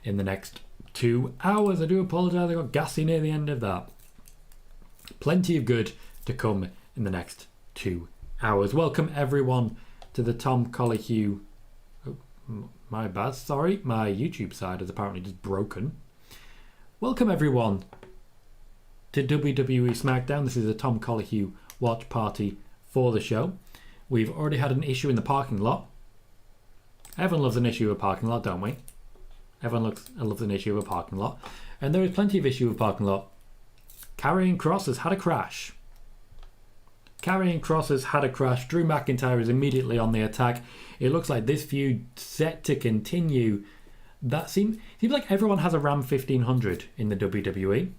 in the next 2 hours. I do apologise, I got gassy near the end of that. Plenty of good to come in the next 2 hours. Welcome everyone to the Tom Colohue. Oh, my bad, sorry. My YouTube side is apparently just broken. Welcome everyone to WWE SmackDown. This is a Tom Colohue watch party for the show. We've already had an issue in the parking lot. Everyone loves an issue with a parking lot, don't we? Everyone loves an issue with a parking lot. And there is plenty of issue with parking lot. Karrion Kross has had a crash. Karrion Kross has had a crash. Drew McIntyre is immediately on the attack. It looks like this feud set to continue. That seems like everyone has a Ram 1500 in the WWE.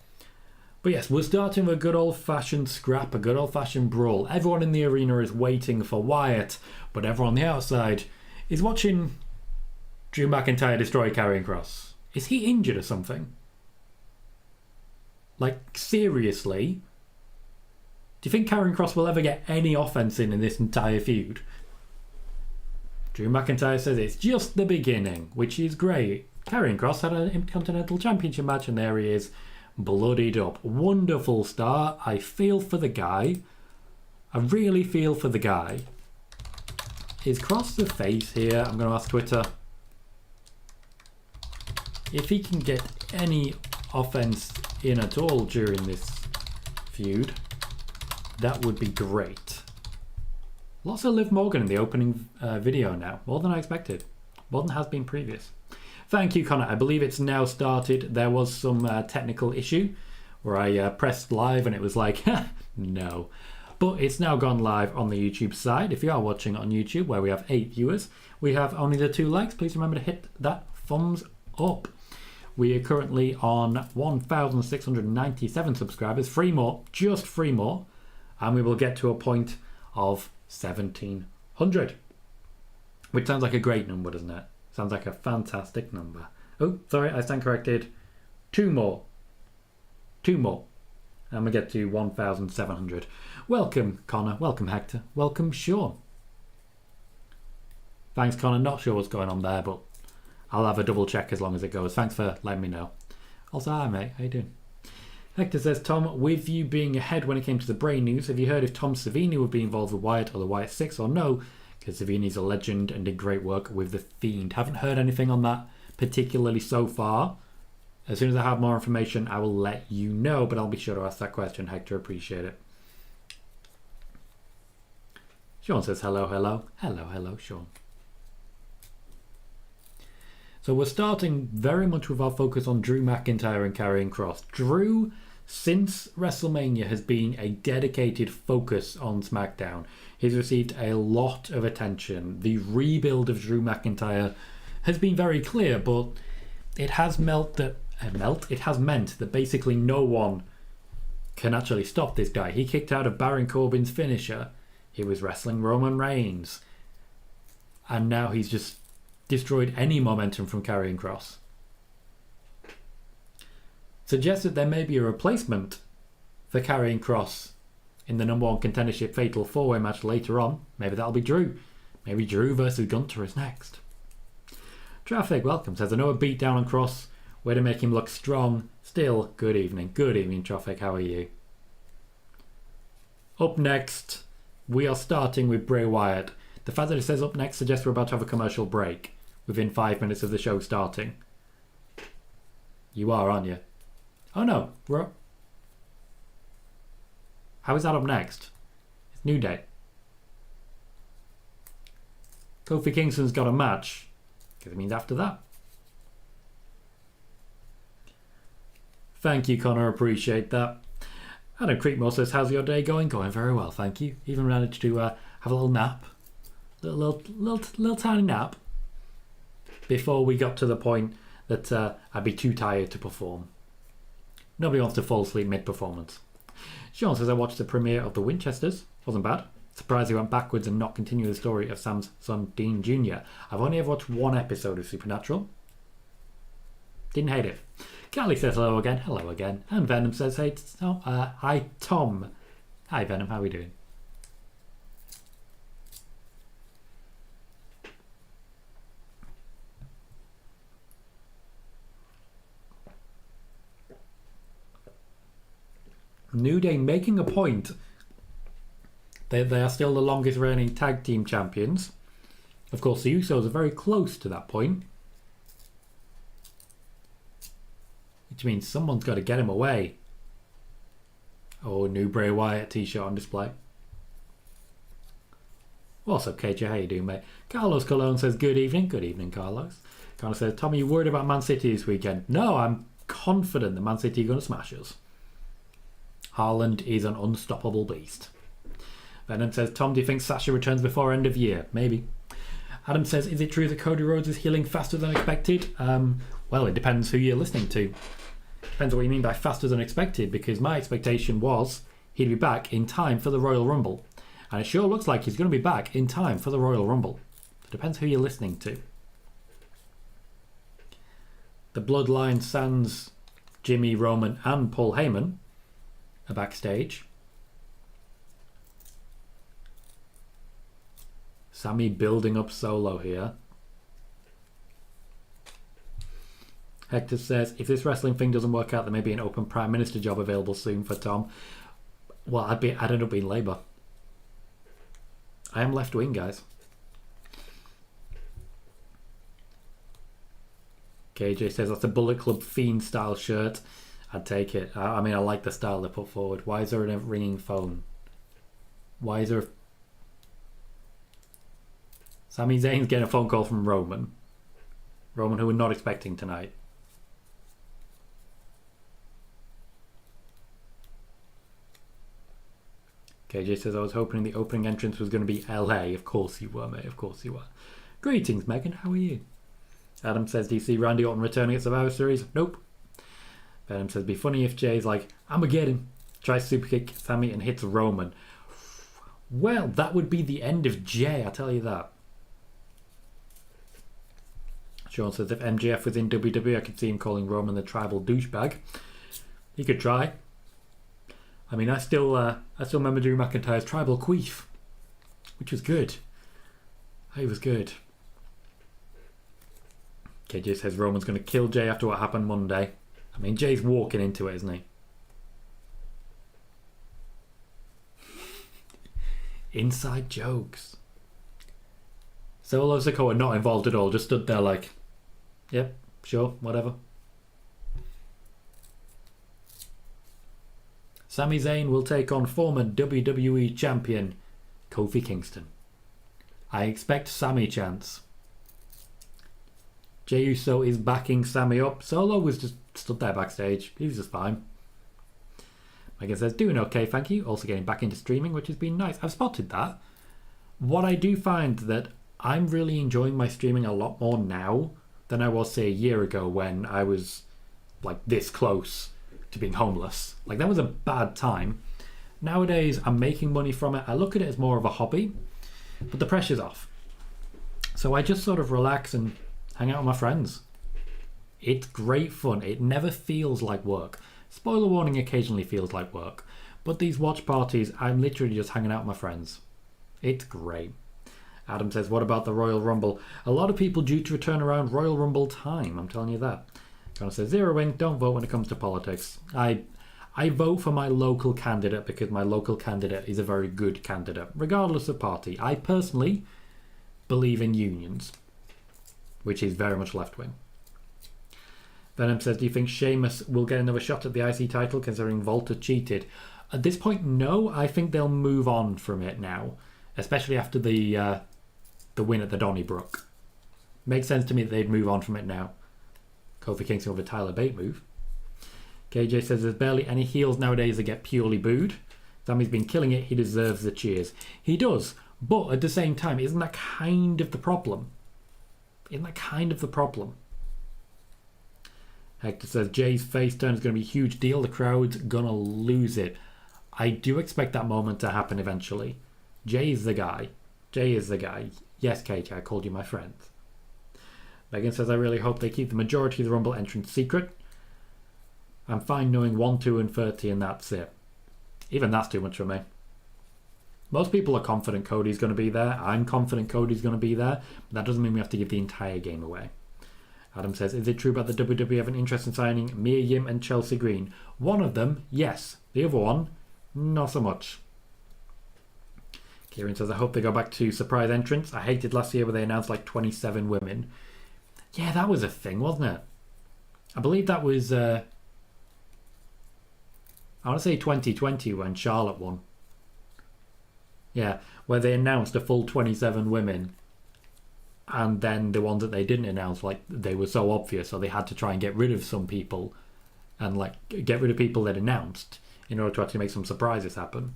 But yes, we're starting with a good old-fashioned scrap, a good old-fashioned brawl. Everyone in the arena is waiting for Wyatt, but everyone on the outside is watching Drew McIntyre destroy Karrion Kross. Is he injured or something? Like, seriously? Do you think Karrion Kross will ever get any offense in this entire feud? Drew McIntyre says it's just the beginning, which is great. Karrion Kross had an Intercontinental Championship match and there he is, bloodied up. Wonderful start. I feel for the guy. I really feel for the guy. Is Kross the face here? I'm going to ask Twitter if he can get any offense in at all during this feud. That would be great. Lots of Liv Morgan in the opening video now. More than I expected. More than has been previous. Thank you, Connor. I believe it's now started. There was some technical issue where I pressed live and it was like, no. But it's now gone live on the YouTube side. If you are watching on YouTube, where we have 8 viewers, we have only the 2 likes. Please remember to hit that thumbs up. We are currently on 1,697 subscribers. 3 more, just 3 more. And we will get to a point of 1,700. Which sounds like a great number, doesn't it? Sounds like a fantastic number. Oh, sorry, I stand corrected. 2 more. 2 more. And we get to 1,700. Welcome, Connor. Welcome, Hector. Welcome, Sean. Thanks, Connor. Not sure what's going on there, but I'll have a double check as long as it goes. Thanks for letting me know. Also, hi, mate. How you doing? Hector says, Tom, with you being ahead when it came to the Bray news, have you heard if Tom Savini would be involved with Wyatt or the Wyatt Six or no? Because Savini's a legend and did great work with The Fiend. Haven't heard anything on that particularly so far. As soon as I have more information, I will let you know, but I'll be sure to ask that question, Hector. Appreciate it. Sean says, hello, hello. Hello, hello, Sean. So we're starting very much with our focus on Drew McIntyre and Karrion Kross. Drew, since WrestleMania, has been a dedicated focus on SmackDown. He's received a lot of attention. The rebuild of Drew McIntyre has been very clear, but it has meant that basically no one can actually stop this guy. He kicked out of Baron Corbin's finisher. He was wrestling Roman Reigns. And now he's just destroyed any momentum from Karrion Kross. Suggests that there may be a replacement for Karrion Kross in the #1 contendership fatal 4-way match later on. Maybe that'll be Drew. Maybe Drew versus Gunter is next. Traffic welcome says, I know a beat down on Kross. Way to make him look strong. Still, good evening. Good evening, Traffic. How are you? Up next, we are starting with Bray Wyatt. The fact that it says up next suggests we're about to have a commercial break within 5 minutes of the show starting. You are, aren't you? Oh no, we're up. How is that up next? It's New Day. Kofi Kingston's got a match. Because it means after that. Thank you, Connor. Appreciate that. Adam Creekmore says, how's your day going? Going very well, thank you. Even managed to have a little nap. Little tiny nap. Before we got to the point that I'd be too tired to perform. Nobody wants to fall asleep mid-performance. Sean says, I watched the premiere of The Winchesters. Wasn't bad. Surprised he went backwards and not continue the story of Sam's son, Dean Jr. I've only ever watched 1 episode of Supernatural. Didn't hate it. Callie says hello again. Hello again. And Venom says, hey, hi, Tom. Hi, Venom. How are we doing? New Day making a point. They are still the longest reigning tag team champions. Of course, the Usos are very close to that point. Which means someone's got to get him away. Oh, new Bray Wyatt t-shirt on display. What's up, KJ? How you doing, mate? Carlos Colon says, good evening. Good evening, Carlos. Connor says, Tommy, you worried about Man City this weekend? No, I'm confident that Man City are going to smash us. Haaland is an unstoppable beast. Venom says, Tom, do you think Sasha returns before end of year? Maybe. Adam says, is it true that Cody Rhodes is healing faster than expected? Well, it depends who you're listening to. Depends what you mean by faster than expected, because my expectation was he'd be back in time for the Royal Rumble. And it sure looks like he's going to be back in time for the Royal Rumble. It depends who you're listening to. The Bloodline sans Jimmy, Roman and Paul Heyman are backstage. Sami building up Solo here. Hector says, if this wrestling thing doesn't work out, there may be an open Prime Minister job available soon for Tom. Well, I'd end up being Labour. I am left wing, guys. KJ says, that's a Bullet Club Fiend style shirt. I'd take it. I mean, I like the style they put forward. Why is there a ringing phone? Why is there... Sami Zayn's getting a phone call from Roman. Roman, who we're not expecting tonight. KJ says, I was hoping the opening entrance was going to be LA. Of course you were, mate. Of course you were. Greetings, Megan. How are you? Adam says, do you see Randy Orton returning at Survivor Series? Nope. Venom says, be funny if Jay's like, Armageddon. Tries to superkick Sami and hits Roman. Well, that would be the end of Jay, I'll tell you that. Sean says, if MJF was in WWE, I could see him calling Roman the tribal douchebag. He could try. I mean, I still remember Drew McIntyre's tribal queef, which was good. He was good. KJ says Roman's going to kill Jay after what happened Monday. I mean, Jay's walking into it, isn't he? Inside jokes. Solo Sikoa not involved at all, just stood there like, yep, sure, whatever. Sami Zayn will take on former WWE champion Kofi Kingston. I expect Sami chance. Jey Uso is backing Sami up. Solo was just stood there backstage. He was just fine. Megan says, doing okay, thank you. Also getting back into streaming, which has been nice. I've spotted that. What I do find that I'm really enjoying my streaming a lot more now than I was, say, a year ago when I was like this close to being homeless. Like, that was a bad time. Nowadays, I'm making money from it. I look at it as more of a hobby, but the pressure's off. So I just sort of relax and hang out with my friends. It's great fun. It never feels like work. Spoiler warning, occasionally feels like work. But these watch parties, I'm literally just hanging out with my friends. It's great. Adam says, what about the Royal Rumble? A lot of people due to return around Royal Rumble time, I'm telling you that. Connor says, zero wing, don't vote when it comes to politics. I vote for my local candidate because my local candidate is a very good candidate, regardless of party. I personally believe in unions, which is very much left-wing. Venom says, do you think Sheamus will get another shot at the IC title considering Volta cheated? At this point, no. I think they'll move on from it now, especially after the win at the Donnybrook. Makes sense to me that they'd move on from it now. Kofi Kingston over Tyler Bate move. KJ says there's barely any heels nowadays that get purely booed. Sami's been killing it. He deserves the cheers. He does. But at the same time, isn't that kind of the problem? Isn't that kind of the problem? Hector says Jay's face turn is going to be a huge deal. The crowd's going to lose it. I do expect that moment to happen eventually. Jay is the guy. Jay is the guy. Yes, KJ, I called you my friend. Megan says, I really hope they keep the majority of the Rumble entrance secret. I'm fine knowing 1, 2 and 30 and that's it. Even that's too much for me. Most people are confident Cody's going to be there. I'm confident Cody's going to be there. But that doesn't mean we have to give the entire game away. Adam says, is it true about the WWE have an interest in signing Mia Yim and Chelsea Green? One of them, yes. The other one, not so much. Kieran says, I hope they go back to surprise entrance. I hated last year where they announced like 27 women. Yeah, that was a thing, wasn't it? I believe that was, I want to say 2020 when Charlotte won. Yeah, where they announced a full 27 women. And then the ones that they didn't announce, like, they were so obvious, so they had to try and get rid of some people and, like, get rid of people they'd announced in order to actually make some surprises happen.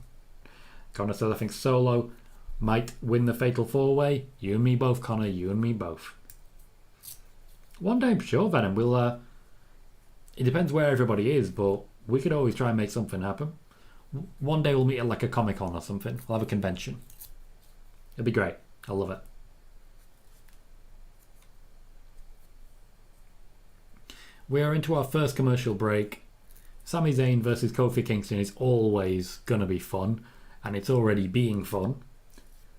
Connor says, I think Solo might win the Fatal 4-Way. You and me both, Connor. You and me both. One day, I'm sure, Venom, we'll... it depends where everybody is, but we could always try and make something happen. One day we'll meet at, like, a Comic-Con or something. We'll have a convention. It'll be great. I love it. We are into our first commercial break. Sami Zayn versus Kofi Kingston is always going to be fun, and it's already being fun.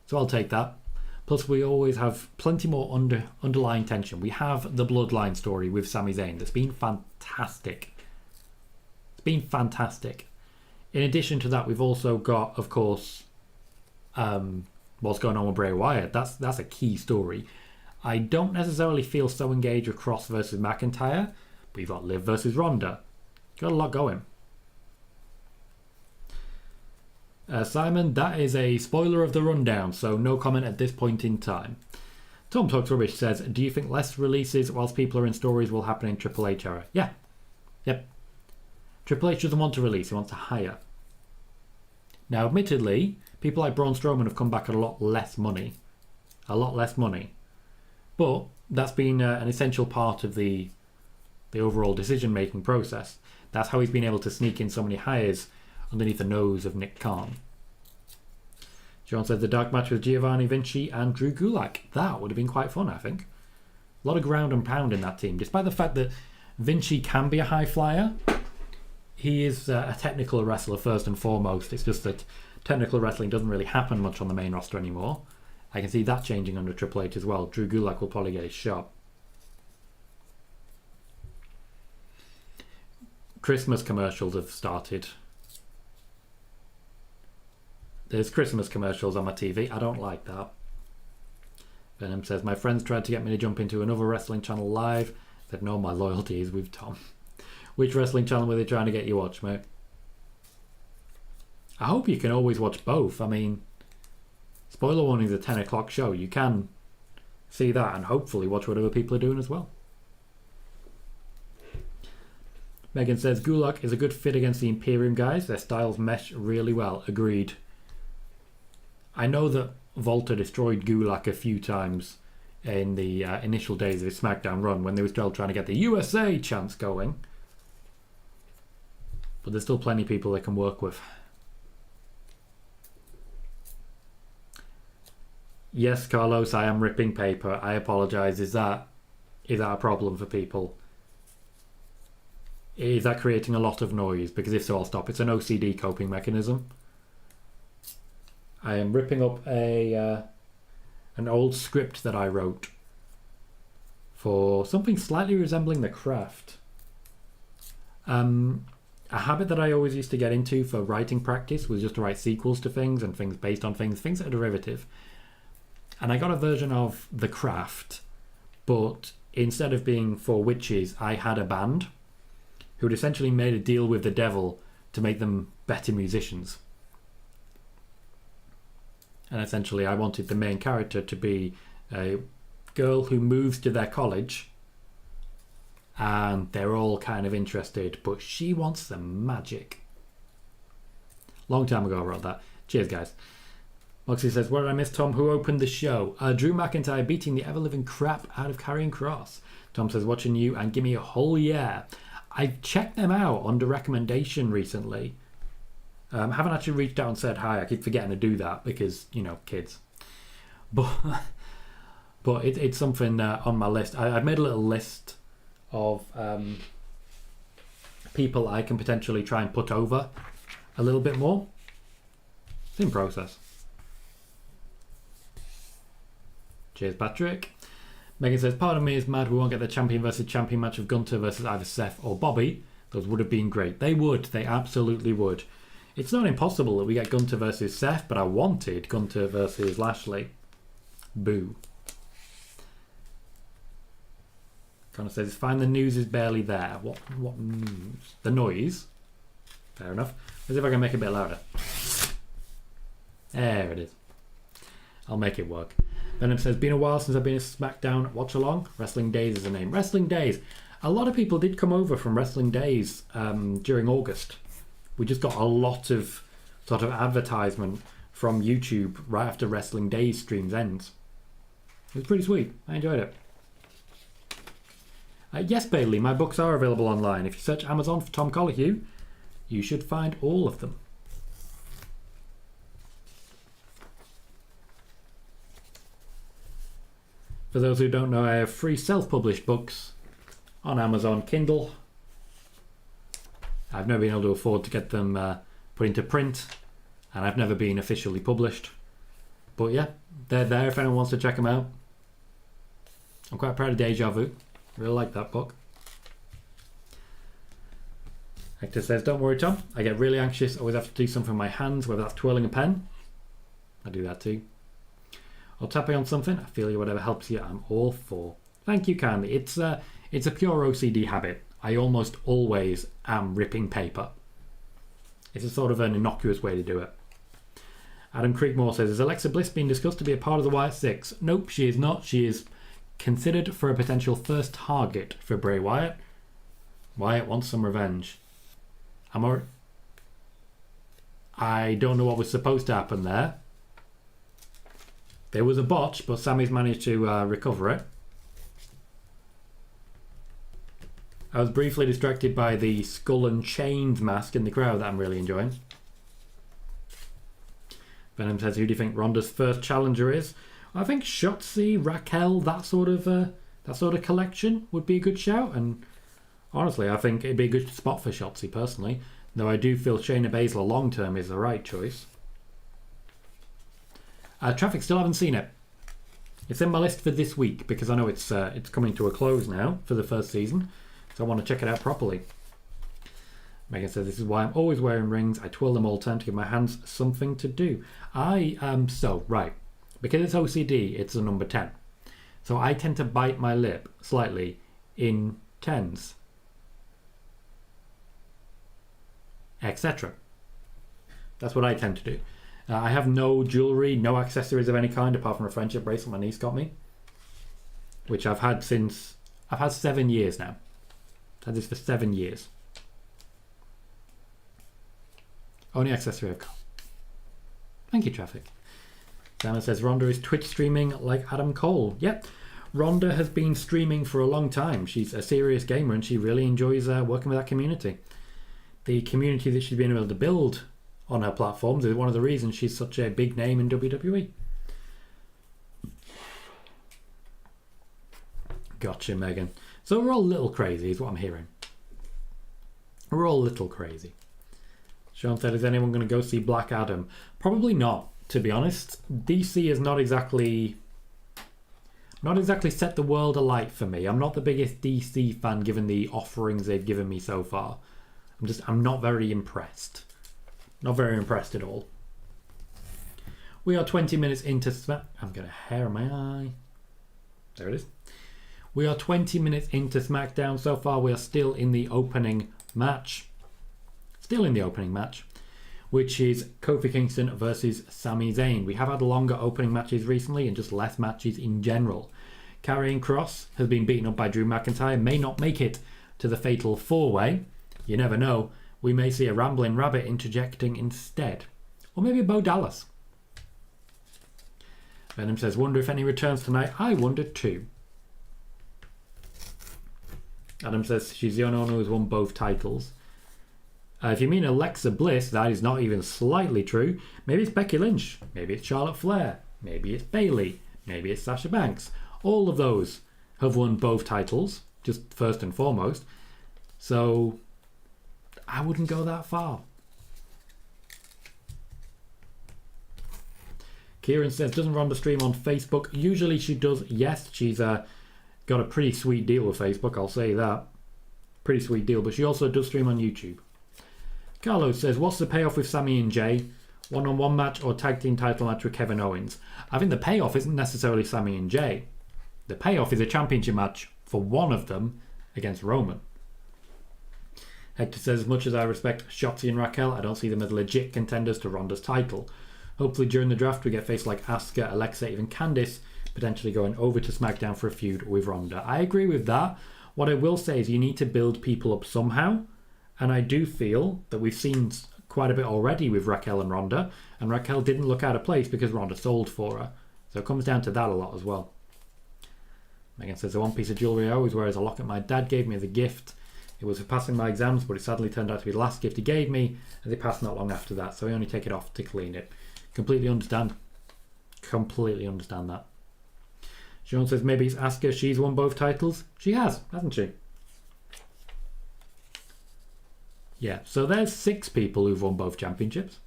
So I'll take that. Plus, we always have plenty more underlying tension. We have the Bloodline story with Sami Zayn that's been fantastic. It's been fantastic. In addition to that, we've also got, of course, what's going on with Bray Wyatt. That's a key story. I don't necessarily feel so engaged with Cross versus McIntyre. We've got Liv versus Ronda. Got a lot going. Simon, that is a spoiler of the rundown, so no comment at this point in time. Tom Talks Rubbish says, do you think less releases whilst people are in stories will happen in Triple H era? Yeah. Yep. Triple H doesn't want to release, he wants to hire. Now, admittedly, people like Braun Strowman have come back at a lot less money. A lot less money. But that's been an essential part of the overall decision-making process. That's how he's been able to sneak in so many hires underneath the nose of Nick Khan. John said the dark match with Giovanni Vinci and Drew Gulak. That would have been quite fun, I think. A lot of ground and pound in that team. Despite the fact that Vinci can be a high flyer, he is a technical wrestler first and foremost. It's just that technical wrestling doesn't really happen much on the main roster anymore. I can see that changing under Triple H as well. Drew Gulak will probably get his shot. Christmas commercials have started. There's Christmas commercials on my TV. I don't like that. Venom says, my friends tried to get me to jump into another wrestling channel live. Said, no, my loyalty is with Tom. Which wrestling channel were they trying to get you to watch, mate? I hope you can always watch both. I mean, spoiler warning is a 10 o'clock show. You can see that and hopefully watch what other people are doing as well. Megan says, Gulak is a good fit against the Imperium guys. Their styles mesh really well. Agreed. I know that Volta destroyed Gulak a few times in the initial days of his SmackDown run when they were still trying to get the USA chants going. But there's still plenty of people they can work with. Yes, Carlos, I am ripping paper. I apologise. Is that a problem for people? Is that creating a lot of noise? Because if so, I'll stop. It's an OCD coping mechanism. I am ripping up an old script that I wrote for something slightly resembling The Craft. A habit that I always used to get into for writing practice was just to write sequels to things and things based on things that are derivative. And I got a version of The Craft, but instead of being for witches, I had a band who'd essentially made a deal with the devil to make them better musicians. And essentially I wanted the main character to be a girl who moves to their college and they're all kind of interested, but she wants the magic. Long time ago I wrote that. Cheers, guys. Moxie says, what did I miss, Tom? Who opened the show? Drew McIntyre beating the ever-living crap out of Karrion Kross. Tom says, watching you and give me a whole yeah. I've checked them out under recommendation recently. Haven't actually reached out and said hi. I keep forgetting to do that because, you know, kids. But it's something on my list. I've made a little list of people I can potentially try and put over a little bit more. It's in process. Cheers, Patrick. Megan says, pardon me, is mad we won't get the champion versus champion match of Gunter versus either Seth or Bobby. Those would have been great. They would. They absolutely would. It's not impossible that we get Gunter versus Seth, but I wanted Gunter versus Lashley. Boo. Connor says, it's fine, the news is barely there. What news? The noise? Fair enough. Let's see if I can make it a bit louder. There it is. I'll make it work. Venom says, been a while since I've been a SmackDown watch along. Wrestling Days is the name. Wrestling Days. A lot of people did come over from Wrestling Days during August. We just got a lot of sort of advertisement from YouTube right after Wrestling Days streams ends. It was pretty sweet. I enjoyed it. Yes, Bailey, my books are available online. If you search Amazon for Tom Colohue, you should find all of them. For those who don't know, I have free self-published books on Amazon Kindle. I've never been able to afford to get them put into print, and I've never been officially published. But yeah, they're there if anyone wants to check them out. I'm quite proud of Deja Vu. Really like that book. Hector says, don't worry, Tom. I get really anxious. Always have to do something with my hands, whether that's twirling a pen. I do that too. Or tapping on something. I feel you, whatever helps you, I'm all for. Thank you kindly. It's a pure OCD habit. I almost always am ripping paper. It's a sort of an innocuous way to do it. Adam Creekmore says, is Alexa Bliss being discussed to be a part of the Wyatt Six? Nope, she is not. She is considered for a potential first target for Bray Wyatt. Wyatt wants some revenge. I don't know what was supposed to happen there. There was a botch, but Sami's managed to recover it. I was briefly distracted by the skull and chains mask in the crowd that I'm really enjoying. Venom says, who do you think Ronda's first challenger is? I think Shotzi, Raquel, that sort of collection would be a good shout. And honestly, I think it'd be a good spot for Shotzi personally. Though I do feel Shayna Baszler long term is the right choice. Traffic, still haven't seen it. It's in my list for this week because I know it's coming to a close now for the first season. So I want to check it out properly. Megan says, this is why I'm always wearing rings. I twirl them all the time to give my hands something to do. Right. Because it's OCD, it's a number 10. So I tend to bite my lip slightly in 10s. Etc. That's what I tend to do. I have no jewellery, no accessories of any kind apart from a friendship bracelet my niece got me. Which I've had 7 years now. I've had this for 7 years. Only accessory I've got. Thank you, Traffic. Dana says, Ronda is Twitch streaming like Adam Cole. Yep, Ronda has been streaming for a long time. She's a serious gamer and she really enjoys working with that community. The community that she's been able to build on her platforms is one of the reasons she's such a big name in WWE. Gotcha, Megan. So we're all a little crazy is what I'm hearing. We're all a little crazy. Sean said, is anyone going to go see Black Adam? Probably not, to be honest. DC has not exactly set the world alight for me. I'm not the biggest DC fan given the offerings they've given me so far. I'm not very impressed. Not very impressed at all. We are 20 minutes into I'm getting a hair in my eye. There it is. We are 20 minutes into SmackDown. So far we are still in the opening match. Which is Kofi Kingston versus Sami Zayn. We have had longer opening matches recently and just less matches in general. Karrion Kross has been beaten up by Drew McIntyre. May not make it to the Fatal 4-Way. You never know. We may see a Rambling Rabbit interjecting instead. Or maybe a Bo Dallas. Venom says, wonder if any returns tonight. I wonder too. Adam says she's the only one who has won both titles. If you mean Alexa Bliss, that is not even slightly true. Maybe it's Becky Lynch. Maybe it's Charlotte Flair. Maybe it's Bayley. Maybe it's Sasha Banks. All of those have won both titles, just first and foremost. So I wouldn't go that far. Kieran says, doesn't Ronda stream on Facebook? Usually she does, yes. She's got a pretty sweet deal with Facebook, I'll say that. pretty sweet deal. But she also does stream on YouTube. Carlos says, what's the payoff with Sami and Jay? One-on-one match or tag team title match with Kevin Owens? I think the payoff isn't necessarily Sami and Jay. The payoff is a championship match for one of them against Roman. Hector says, as much as I respect Shotzi and Raquel, I don't see them as legit contenders to Ronda's title. Hopefully during the draft we get faces like Asuka, Alexa, even Candice potentially going over to SmackDown for a feud with Ronda. I agree with that. What I will say is you need to build people up somehow, and I do feel that we've seen quite a bit already with Raquel and Ronda, and Raquel didn't look out of place because Ronda sold for her. So it comes down to that a lot as well. Megan says, the one piece of jewellery I always wear is a locket my dad gave me as a gift. It was for passing my exams, but it sadly turned out to be the last gift he gave me, as he passed not long after that, so I only take it off to clean it. Completely understand. Completely understand that. Sean says, maybe it's Asuka, she's won both titles. She has, hasn't she? Yeah, so there's 6 people who've won both championships.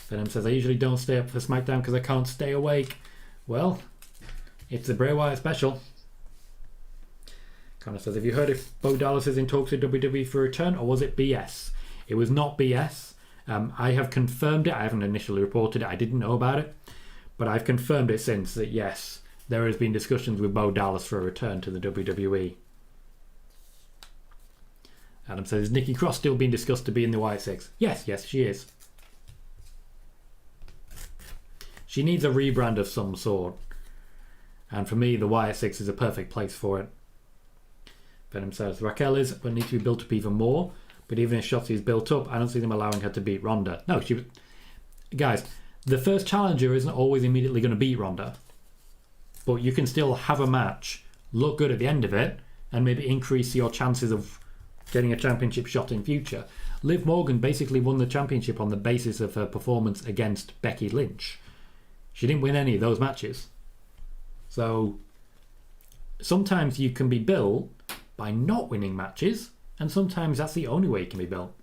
Venom says, I usually don't stay up for SmackDown because I can't stay awake. Well, it's the Bray Wyatt special. Connor says, have you heard if Bo Dallas is in talks with WWE for a return, or was it BS? It was not BS. I have confirmed it. I haven't initially reported it. I didn't know about it. But I've confirmed it since that, yes, there has been discussions with Bo Dallas for a return to the WWE. Adam says, is Nikki Cross still being discussed to be in the Wyatt Six? Yes, she is. She needs a rebrand of some sort. And for me, the Wyatt Six is a perfect place for it. Venom says, Raquel is, but needs to be built up even more. But even if Shotzi is built up, I don't see them allowing her to beat Ronda. No, guys, the first challenger isn't always immediately going to beat Ronda. But you can still have a match, look good at the end of it, and maybe increase your chances of getting a championship shot in future. Liv Morgan basically won the championship on the basis of her performance against Becky Lynch. She didn't win any of those matches. So sometimes you can be built by not winning matches, and sometimes that's the only way it can be built.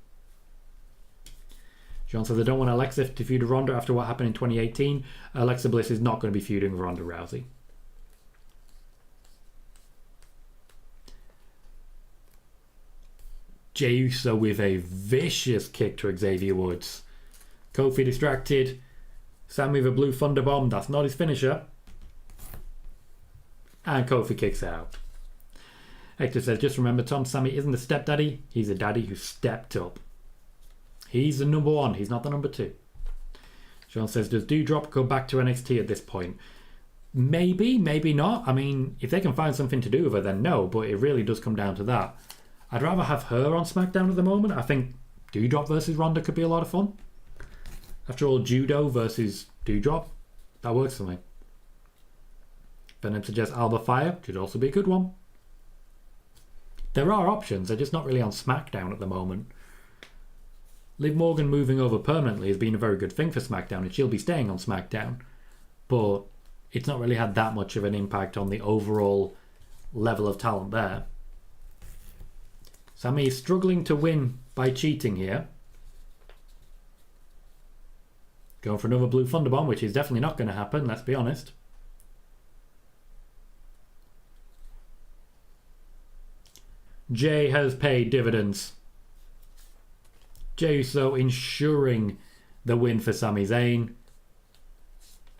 John says, I don't want Alexa to feud with Ronda after what happened in 2018. Alexa Bliss is not going to be feuding with Ronda Rousey. Jey Uso with a vicious kick to Xavier Woods. Kofi distracted. Sami with a blue thunder bomb. That's not his finisher. And Kofi kicks out. Hector says, just remember, Tom, Sami isn't a stepdaddy. He's a daddy who stepped up. He's the number 1. He's not the number 2. Sean says, does Doudrop go back to NXT at this point? Maybe, maybe not. I mean, if they can find something to do with her, then no. But it really does come down to that. I'd rather have her on SmackDown at the moment. I think Doudrop versus Ronda could be a lot of fun. After all, Judo versus Doudrop, that works for me. Venom suggests Alba Fire could also be a good one. There are options, they're just not really on SmackDown at the moment. Liv Morgan moving over permanently has been a very good thing for SmackDown, and she'll be staying on SmackDown. But it's not really had that much of an impact on the overall level of talent there. Sami is struggling to win by cheating here. Going for another blue thunder bomb, which is definitely not going to happen, let's be honest. Jey has paid dividends. Jey Uso ensuring the win for Sami Zayn.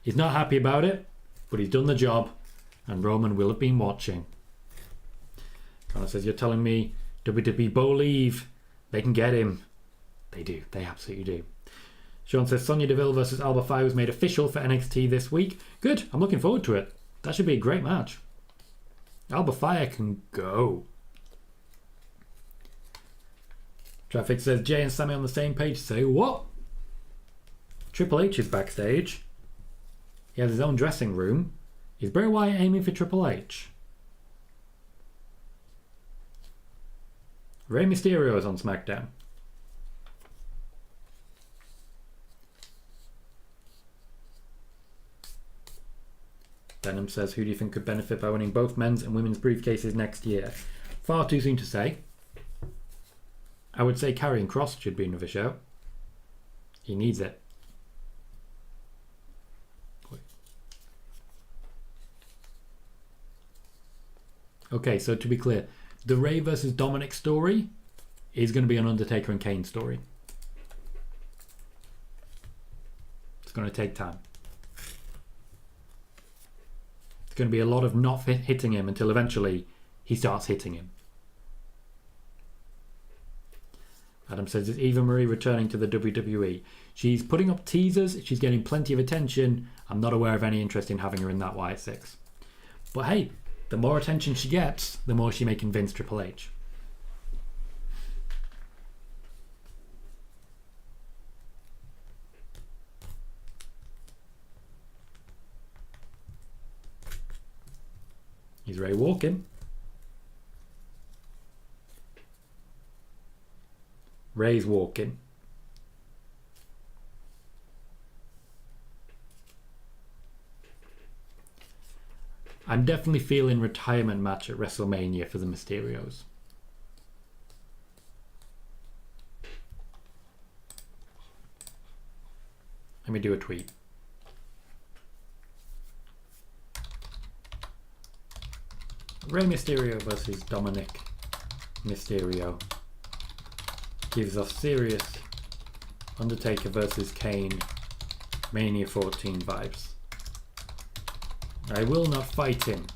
He's not happy about it, but he's done the job, and Roman will have been watching. Connor says, you're telling me WWE believe they can get him? They do. They absolutely do. Sean says, Sonya Deville versus Alba Fire was made official for NXT this week. Good. I'm looking forward to it. That should be a great match. Alba Fire can go. Traffic says, Jey and Sami on the same page. Say what? Triple H is backstage. He has his own dressing room. Is Bray Wyatt aiming for Triple H? Rey Mysterio is on SmackDown. Venom says, who do you think could benefit by winning both men's and women's briefcases next year? Far too soon to say. I would say Karrion Kross should be another shout. He needs it. Okay, so to be clear, the Rey versus Dominic story is going to be an Undertaker and Kane story. It's going to take time. It's going to be a lot of not hitting him until eventually he starts hitting him. Adam says, is Eva Marie returning to the WWE? She's putting up teasers. She's getting plenty of attention. I'm not aware of any interest in having her in that Wyatt 6. But hey, the more attention she gets, the more she may convince Triple H. He's Rey walking. Rey's walking. I'm definitely feeling retirement match at WrestleMania for the Mysterios. Let me do a tweet. Rey Mysterio versus Dominic Mysterio gives us serious Undertaker versus Kane Mania 14 vibes. I will not fight him.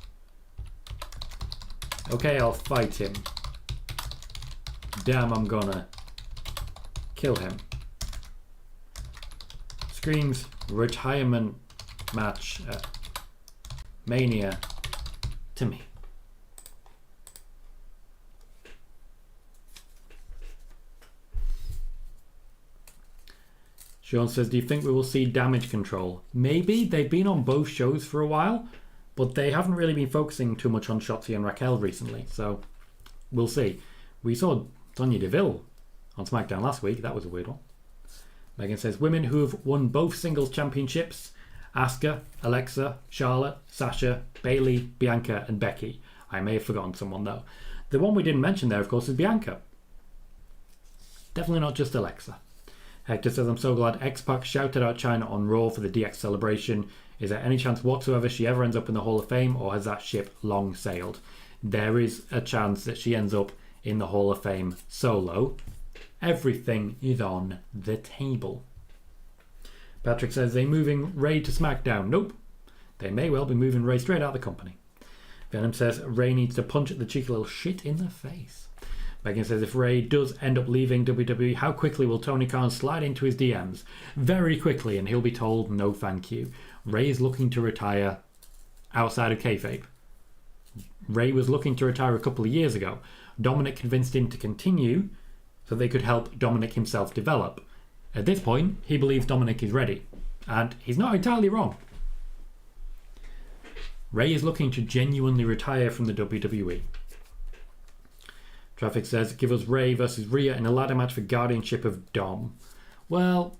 Okay, I'll fight him. Damn, I'm gonna kill him. Screams retirement match at Mania to me. Sean says, do you think we will see Damage Control? Maybe. They've been on both shows for a while, but they haven't really been focusing too much on Shotzi and Raquel recently, so we'll see. We saw Sonya Deville on SmackDown last week. That was a weird one. Megan says, women who have won both singles championships, Asuka, Alexa, Charlotte, Sasha, Bayley, Bianca, and Becky. I may have forgotten someone, though. The one we didn't mention there, of course, is Bianca. Definitely not just Alexa. Hector says, I'm so glad X-Pac shouted out China on Raw for the DX celebration. Is there any chance whatsoever she ever ends up in the Hall of Fame, or has that ship long sailed? There is a chance that she ends up in the Hall of Fame solo. Everything is on the table. Patrick says, they moving Rey to SmackDown? Nope. They may well be moving Rey straight out of the company. Venom says, Rey needs to punch the cheeky little shit in the face. Megan says, if Rey does end up leaving WWE, how quickly will Tony Khan slide into his DMs? Very quickly, and he'll be told, no thank you. Rey is looking to retire outside of kayfabe. Rey was looking to retire a couple of years ago. Dominic convinced him to continue so they could help Dominic himself develop. At this point, he believes Dominic is ready. And he's not entirely wrong. Rey is looking to genuinely retire from the WWE. Traffic says, give us Rey versus Rhea in a ladder match for guardianship of Dom. Well,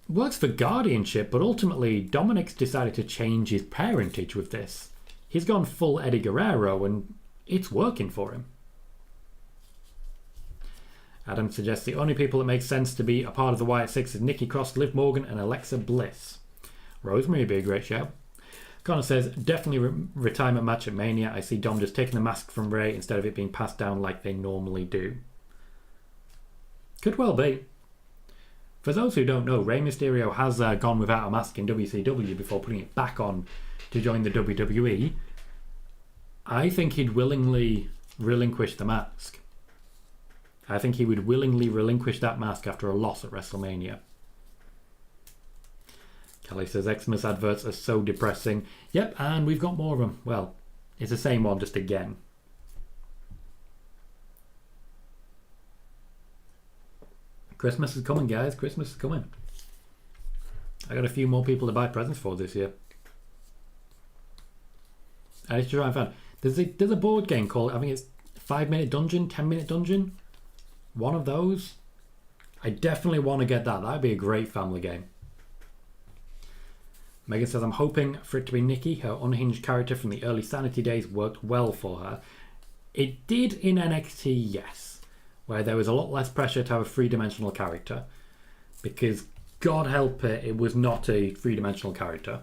works for guardianship, but ultimately Dominic's decided to change his parentage with this. He's gone full Eddie Guerrero and it's working for him. Adam suggests the only people that make sense to be a part of the Wyatt Six is Nikki Cross, Liv Morgan and Alexa Bliss. Rosemary would be a great shout. Connor says, definitely retirement match at Mania. I see Dom just taking the mask from Rey instead of it being passed down like they normally do. Could well be. For those who don't know, Rey Mysterio has gone without a mask in WCW before putting it back on to join the WWE. I think he'd willingly relinquish the mask. I think he would willingly relinquish that mask after a loss at WrestleMania. Kelly says, Xmas adverts are so depressing. Yep, and we've got more of them. Well, it's the same one, just again. Christmas is coming, guys. Christmas is coming. I got a few more people to buy presents for this year. I need to try and find. There's a board game called, I think it's 5-minute dungeon, 10-minute dungeon. One of those. I definitely want to get that. That'd be a great family game. Megan says, I'm hoping for it to be Nikki. Her unhinged character from the early Sanity days worked well for her. It did in NXT, yes. Where there was a lot less pressure to have a three-dimensional character. Because, God help it, it was not a three-dimensional character.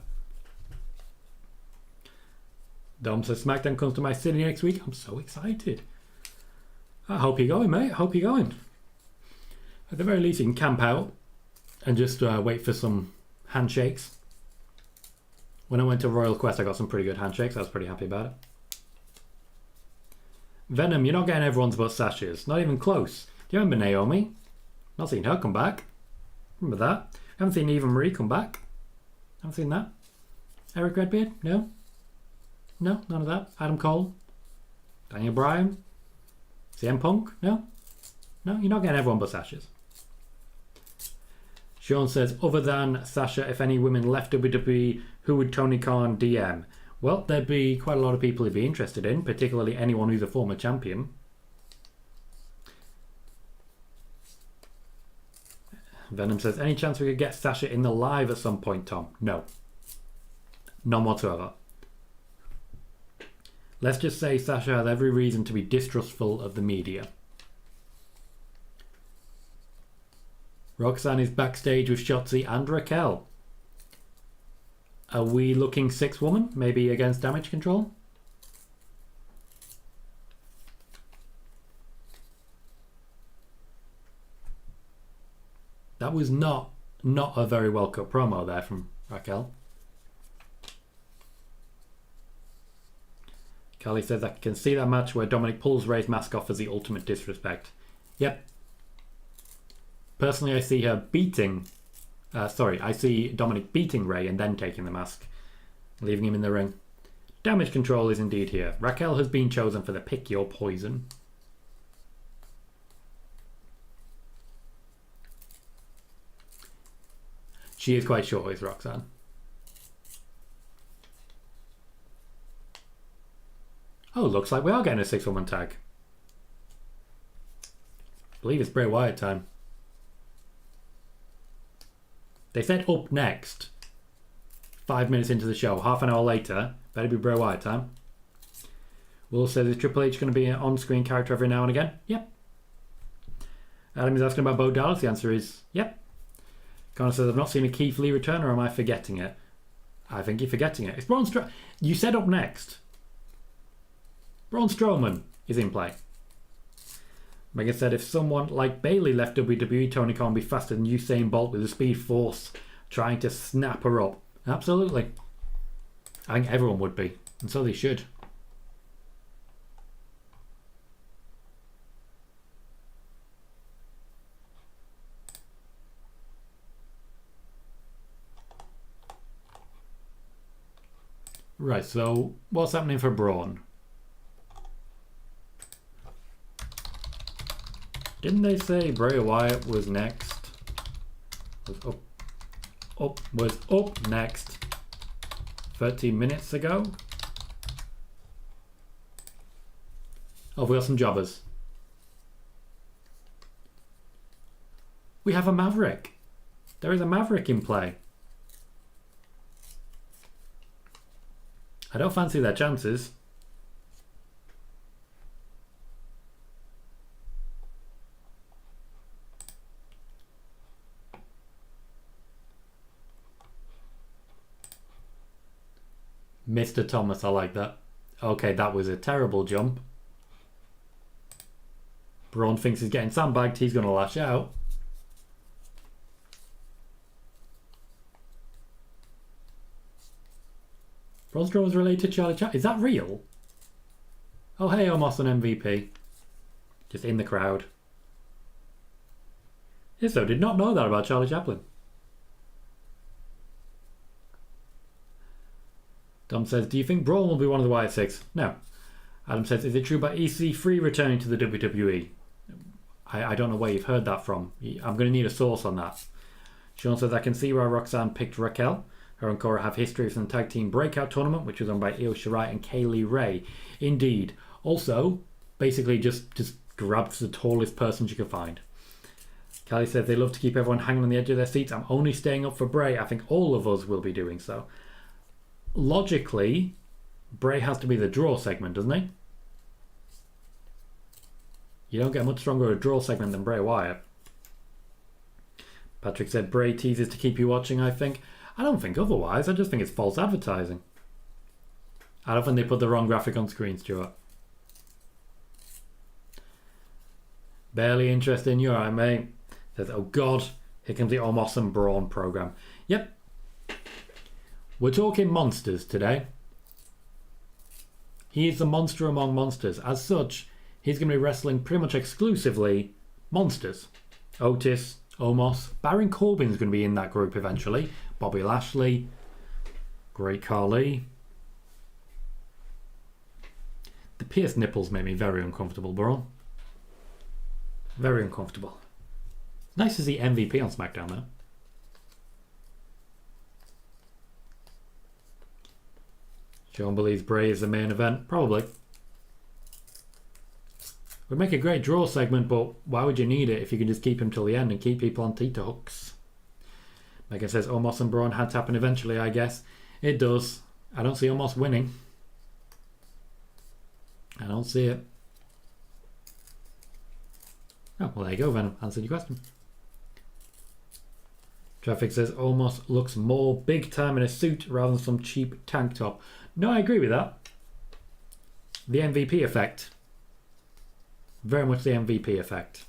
Dom says SmackDown comes to my city next week. I'm so excited. I hope you're going, mate. I hope you're going. At the very least, you can camp out and just wait for some handshakes. When I went to Royal Quest, I got some pretty good handshakes. I was pretty happy about it. Venom, you're not getting everyone's but Sasha's. Not even close. Do you remember Naomi? Not seen her come back. Remember that? Haven't seen Eva Marie come back. Haven't seen that. Eric Redbeard? No? No? None of that? Adam Cole? Daniel Bryan? CM Punk? No? No? You're not getting everyone but Sasha's. Sean says, other than Sasha, if any women left WWE, who would Tony Khan DM? Well, there'd be quite a lot of people he'd be interested in, particularly anyone who's a former champion. Venom says, any chance we could get Sasha in the live at some point, Tom? No. None whatsoever. Let's just say Sasha has every reason to be distrustful of the media. Roxanne is backstage with Shotzi and Raquel. Are we looking 6-woman? Maybe against Damage Control? That was not a very well cut promo there from Raquel. Callie says, I can see that match where Dominic pulls Rey's mask off as the ultimate disrespect. Yep. Personally, I see her beating... I see Dominic beating Rey and then taking the mask, leaving him in the ring. Damage Control is indeed here. Raquel has been chosen for the Pick Your Poison. She is quite short, is Roxanne. Oh, looks like we are getting a 6-woman tag. I believe it's Bray Wyatt time. They said up next. 5 minutes into the show. Half an hour later. Better be Bray Wyatt time. Will says, is Triple H going to be an on-screen character every now and again? Yep. Adam is asking about Bo Dallas. The answer is yep. Connor says, I've not seen a Keith Lee return, or am I forgetting it? I think you're forgetting it. It's Braun Strowman. You said up next. Braun Strowman is in play. Megan said, if someone like Bayley left WWE, Tony Khan would be faster than Usain Bolt with the Speed Force trying to snap her up. Absolutely. I think everyone would be. And so they should. Right, so what's happening for Braun? Didn't they say Bray Wyatt was next? Was up next 13 minutes ago? Oh, we got some jobbers. We have a Maverick. There is a Maverick in play. I don't fancy their chances. Mr. Thomas, I like that. Okay, that was a terrible jump. Braun thinks he's getting sandbagged. He's going to lash out. Braun Strowman's related to Charlie Chaplin. Is that real? Oh, hey, Omos and MVP. Just in the crowd. Yes, so did not know that about Charlie Chaplin. Dom says, do you think Braun will be one of the Wyatt Six? No. Adam says, is it true about EC3 returning to the WWE? I don't know where you've heard that from. I'm going to need a source on that. Sean says, I can see why Roxanne picked Raquel. Her and Cora have history from the tag team breakout tournament, which was run by Io Shirai and Kaylee Ray. Indeed. Also, basically just grabbed the tallest person she could find. Callie says, they love to keep everyone hanging on the edge of their seats. I'm only staying up for Bray. I think all of us will be doing so. Logically, Bray has to be the draw segment, doesn't he? You don't get much stronger a draw segment than Bray Wyatt. Patrick said, Bray teases to keep you watching, I think. I don't think otherwise. I just think it's false advertising. I don't think they put the wrong graphic on screen, Stuart. Barely interested in you, alright, mate. Says, oh god, here comes the Omos and Braun program. Yep. We're talking monsters today. He is the monster among monsters. As such, he's going to be wrestling pretty much exclusively monsters. Otis, Omos, Baron Corbin's going to be in that group eventually. Bobby Lashley, Great Khali. The pierced nipples made me very uncomfortable, bro. Very uncomfortable. Nice to see MVP on SmackDown though. Sean believes Bray is the main event. Probably. Would make a great draw segment, but why would you need it if you can just keep him till the end and keep people on Tita hooks? Megan says Omos and Braun had to happen eventually, I guess. It does. I don't see Omos winning. I don't see it. Oh, well, there you go, Venom. Answered your question. Traffic says Omos looks more big time in a suit rather than some cheap tank top. No, I agree with that. The MVP effect. Very much the MVP effect.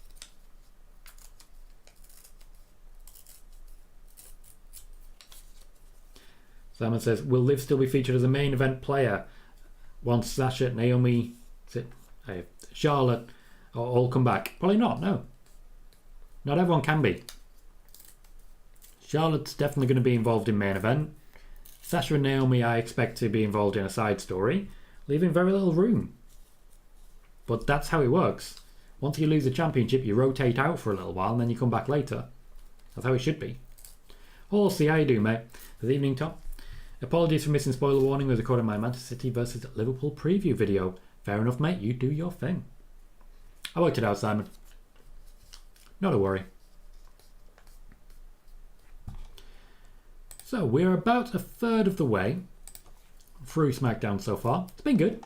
Simon says, will Liv still be featured as a main event player once Sasha, Naomi, Charlotte all come back? Probably not, no. Not everyone can be. Charlotte's definitely going to be involved in main event. Sasha and Naomi I expect to be involved in a side story, leaving very little room. But that's how it works. Once you lose the championship, you rotate out for a little while and then you come back later. That's how it should be. Horsey, how you doing, mate? Good evening, Tom. Apologies for missing spoiler warning. Was recording my Manchester City versus Liverpool preview video. Fair enough, mate. You do your thing. I worked it out, Simon. Not a worry. So we're about a third of the way through SmackDown so far. It's been good.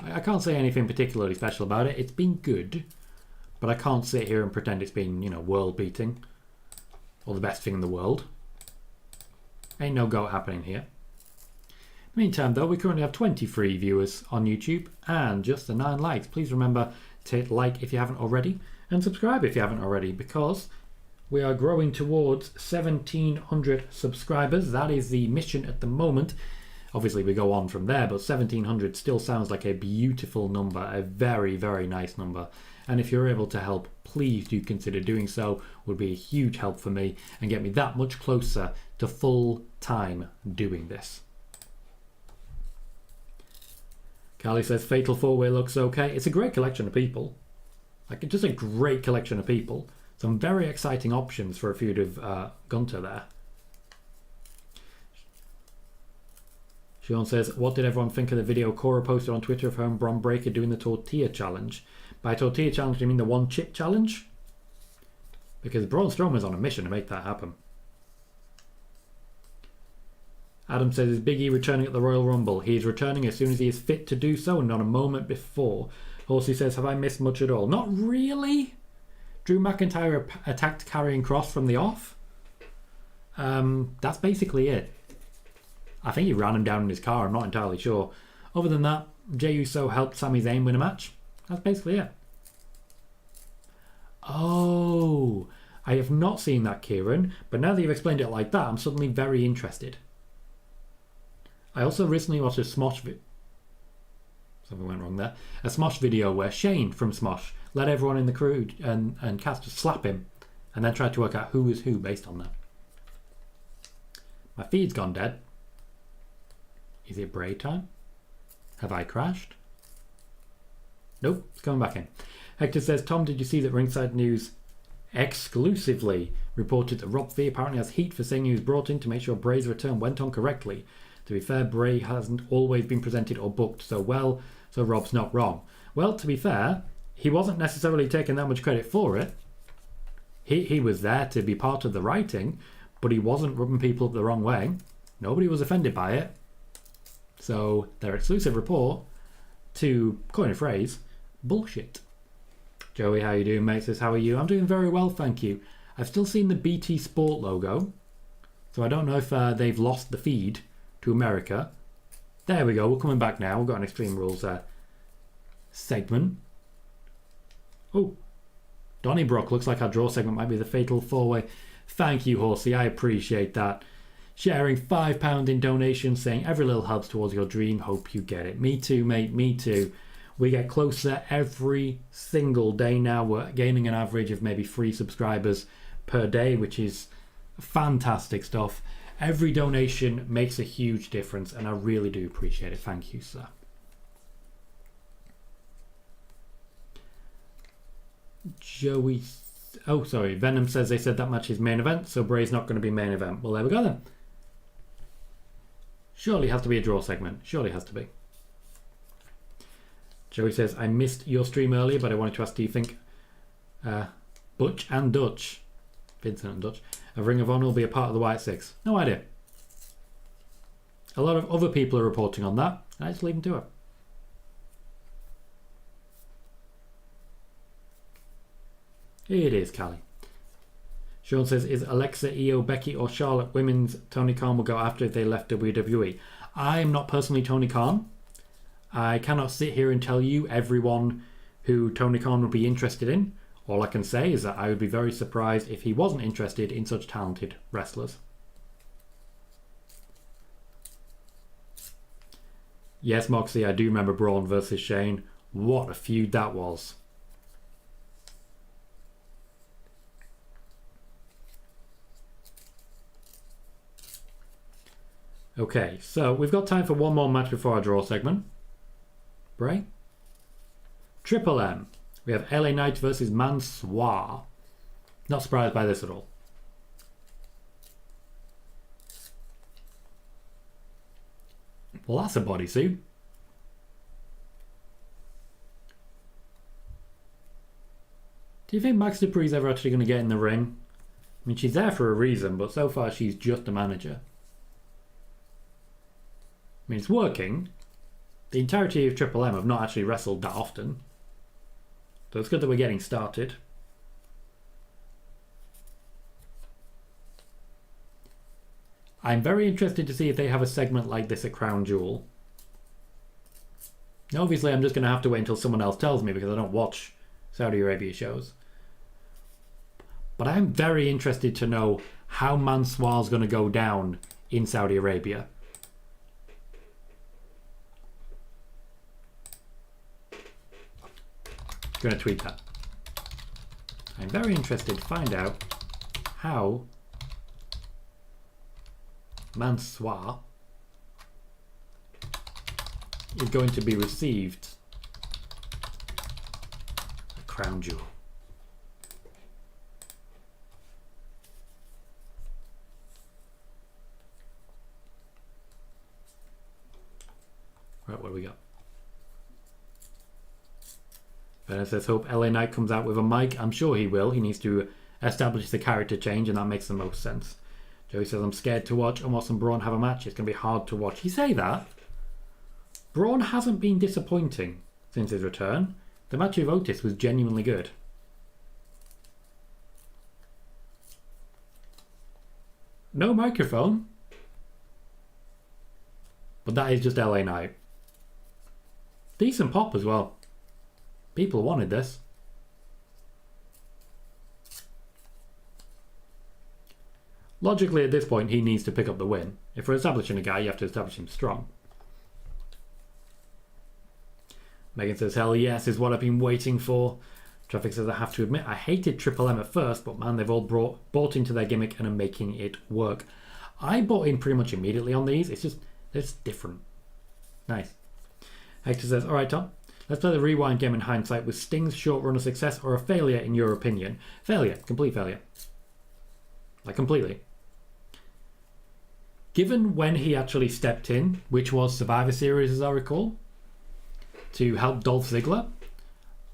I can't say anything particularly special about it. It's been good, but I can't sit here and pretend it's been, world beating or the best thing in the world. Ain't no goat happening here. In the meantime, though, we currently have 23 viewers on YouTube and just the 9 likes. Please remember to hit like if you haven't already and subscribe if you haven't already, because we are growing towards 1,700 subscribers. That is the mission at the moment. Obviously, we go on from there, but 1,700 still sounds like a beautiful number, a very, very nice number. And if you're able to help, please do consider doing so. Would be a huge help for me and get me that much closer to full time doing this. Carly says Fatal 4-Way looks okay. It's a great collection of people. Like, just a great collection of people. Some very exciting options for a feud of Gunter there. Sean says, what did everyone think of the video Cora posted on Twitter of her and Bron Breakker doing the tortilla challenge? By tortilla challenge, do you mean the one chip challenge? Because Braun Strowman's on a mission to make that happen. Adam says, is Big E returning at the Royal Rumble? He is returning as soon as he is fit to do so and not a moment before. Horsey says, have I missed much at all? Not really. Drew McIntyre attacked Karrion Kross from the off. That's basically it. I think he ran him down in his car, I'm not entirely sure. Other than that, Jey Uso helped Sami Zayn win a match. That's basically it. Oh, I have not seen that, Kieran, but now that you've explained it like that, I'm suddenly very interested. I also recently watched a Smosh video. Something went wrong there. A Smosh video where Shane from Smosh let everyone in the crew and cast just slap him and then tried to work out who was who based on that. My feed's gone dead. Is it Bray time? Have I crashed? Nope, it's coming back in. Hector says, Tom, did you see that Ringside News exclusively reported that Rob Fee apparently has heat for saying he was brought in to make sure Bray's return went on correctly? To be fair, Bray hasn't always been presented or booked so well, so Rob's not wrong. Well, to be fair, he wasn't necessarily taking that much credit for it. He was there to be part of the writing, but he wasn't rubbing people up the wrong way. Nobody was offended by it. So their exclusive report, to coin a phrase, bullshit. Joey, how you doing, mate? Says, how are you? I'm doing very well, thank you. I've still seen the BT Sport logo, so I don't know if they've lost the feed to America. There we go. We're coming back now. We've got an Extreme Rules segment. Oh, Donnybrook. Looks like our draw segment might be the Fatal 4-Way. Thank you, Horsey. I appreciate that. Sharing £5 in donations, saying every little helps towards your dream. Hope you get it. Me too, mate. Me too. We get closer every single day now. We're gaining an average of maybe 3 subscribers per day, which is fantastic stuff. Every donation makes a huge difference, and I really do appreciate it. Thank you, sir. Joey... Oh, sorry. Venom says they said that match is main event, so Bray's not going to be main event. Well, there we go then. Surely has to be a draw segment. Surely has to be. Joey says, I missed your stream earlier, but I wanted to ask, do you think Butch and Dutch, Vincent and Dutch, of Ring of Honor will be a part of the Wyatt Six? No idea. A lot of other people are reporting on that, and I just leave them to it. It is, Callie. Sean says, is Alexa, Io, Becky or Charlotte women's Tony Khan will go after if they left WWE? I am not personally Tony Khan. I cannot sit here and tell you everyone who Tony Khan would be interested in. All I can say is that I would be very surprised if he wasn't interested in such talented wrestlers. Yes, Moxie, I do remember Braun versus Shane. What a feud that was. Okay, so we've got time for one more match before our draw segment. Bray? Triple M. We have LA Knight versus Mansoor. Not surprised by this at all. Well, that's a bodysuit. Do you think Max Dupree's ever actually going to get in the ring? I mean, she's there for a reason, but so far she's just a manager. I mean, it's working. The entirety of Triple M have not actually wrestled that often. So it's good that we're getting started. I'm very interested to see if they have a segment like this at Crown Jewel. Now, obviously, I'm just going to have to wait until someone else tells me because I don't watch Saudi Arabia shows. But I'm very interested to know how Mansoor's going to go down in Saudi Arabia. Going to tweet that. I'm very interested to find out how Mansoor is going to be received at Crown Jewel. Right, what do we got? Ben says, hope LA Knight comes out with a mic. I'm sure he will. He needs to establish the character change, and that makes the most sense. Joey says, I'm scared to watch Omos and Braun have a match. It's going to be hard to watch. You say that? Braun hasn't been disappointing since his return. The match with Otis was genuinely good. No microphone. But that is just LA Knight. Decent pop as well. People wanted this. Logically, at this point, he needs to pick up the win. If we're establishing a guy, you have to establish him strong. Megan says, hell yes, is what I've been waiting for. Traffic says, I have to admit, I hated Triple M at first, but man, they've all bought into their gimmick and are making it work. I bought in pretty much immediately on these. It's just different. Nice. Hector says, alright, Tom. Let's play the rewind game in hindsight. Was Sting's short run a success or a failure in your opinion? Failure. Complete failure. Like, completely. Given when he actually stepped in, which was Survivor Series as I recall, to help Dolph Ziggler,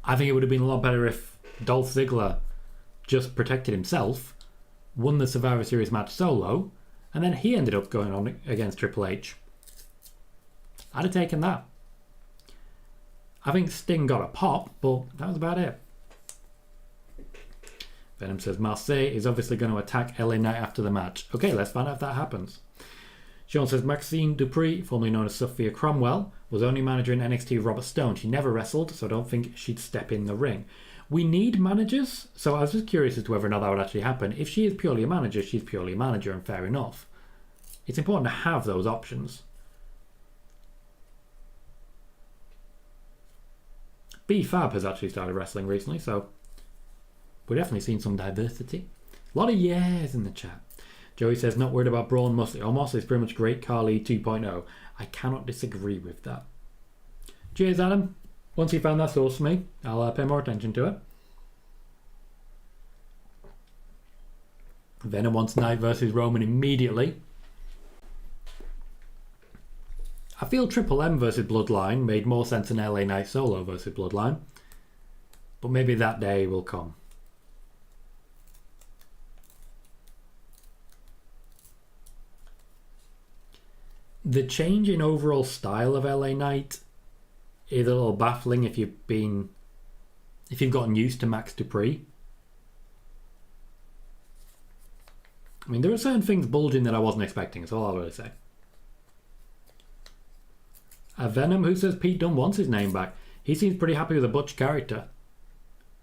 I think it would have been a lot better if Dolph Ziggler just protected himself, won the Survivor Series match solo, and then he ended up going on against Triple H. I'd have taken that. I think Sting got a pop, but that was about it. Venom says, Marseille is obviously going to attack LA Knight after the match. Okay, let's find out if that happens. Sean says, Maxine Dupree, formerly known as Sophia Cromwell, was only manager in NXT with Robert Stone. She never wrestled, so I don't think she'd step in the ring. We need managers, so I was just curious as to whether or not that would actually happen. If she is purely a manager, she's purely a manager, and fair enough. It's important to have those options. B-Fab has actually started wrestling recently, so we're definitely seeing some diversity. A lot of yeahs in the chat. Joey says, not worried about Braun Mosley. Oh, Mosley is pretty much Great Khali 2.0. I cannot disagree with that. Cheers, Adam. Once you found that source for me, I'll pay more attention to it. Venom wants Knight versus Roman immediately. I feel Triple M versus Bloodline made more sense than LA Knight Solo versus Bloodline. But maybe that day will come. The change in overall style of LA Knight is a little baffling if you've gotten used to Max Dupree. I mean, there are certain things bulging that I wasn't expecting, that's all I'll really say. Venom, who says Pete Dunne wants his name back. He seems pretty happy with the Butch character.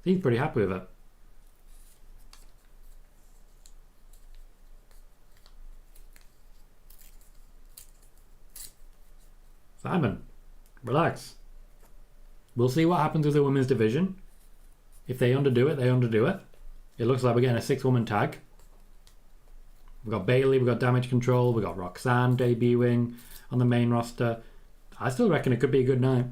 He's pretty happy with it. Simon, relax. We'll see what happens with the women's division. If they underdo it, they underdo it. It looks like we're getting a 6-woman tag. We've got Bayley, we've got Damage Control, we've got Roxanne debuting on the main roster. I still reckon it could be a good night.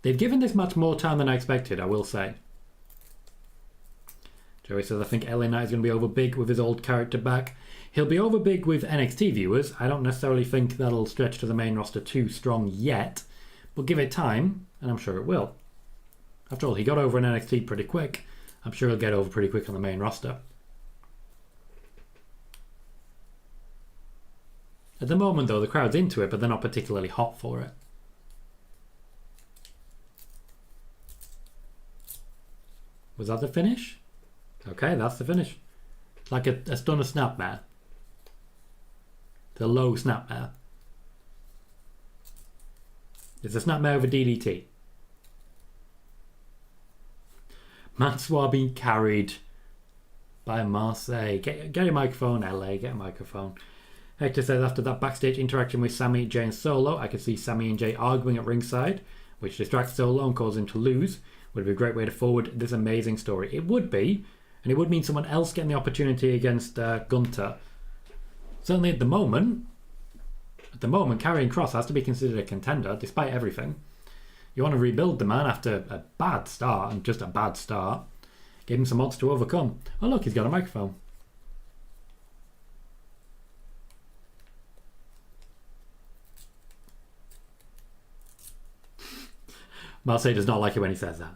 They've given this match more time than I expected, I will say. Joey says, I think LA Knight is going to be over big with his old character back. He'll be over big with NXT viewers. I don't necessarily think that'll stretch to the main roster too strong yet, but give it time, and I'm sure it will. After all, he got over in NXT pretty quick. I'm sure he'll get over pretty quick on the main roster. At the moment, though, the crowd's into it, but they're not particularly hot for it. Was that the finish? Okay, that's the finish. Like a stunner snapmare. The low snapmare. It's a snapmare of a DDT. Mansoir being carried by Marseille. Get a microphone, LA, get a microphone. Hector says, after that backstage interaction with Sami, Jay and Solo, I could see Sami and Jay arguing at ringside, which distracts Solo and causes him to lose. Would be a great way to forward this amazing story. It would be, and it would mean someone else getting the opportunity against Gunter. Certainly at the moment, Karrion Kross has to be considered a contender, despite everything. You want to rebuild the man after a bad start, and just a bad start. Give him some odds to overcome. Oh look, he's got a microphone. Marseille does not like it when he says that.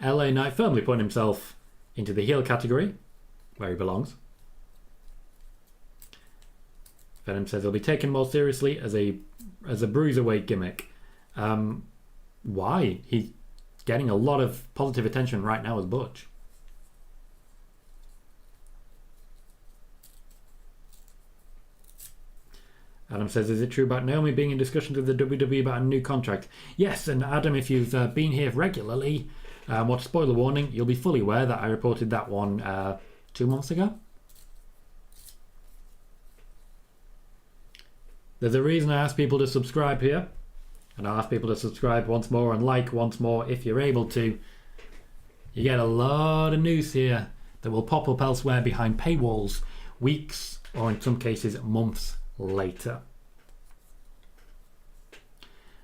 LA Knight firmly putting himself into the heel category, where he belongs. Venom says he'll be taken more seriously as a bruiserweight gimmick. Why? He's getting a lot of positive attention right now as Butch. Adam says, is it true about Naomi being in discussions with the WWE about a new contract? Yes, and Adam, if you've been here regularly, watch spoiler warning, you'll be fully aware that I reported that one 2 months ago. There's a reason I ask people to subscribe here. And I'll ask people to subscribe once more and like once more if you're able to. You get a lot of news here that will pop up elsewhere behind paywalls weeks or in some cases months later.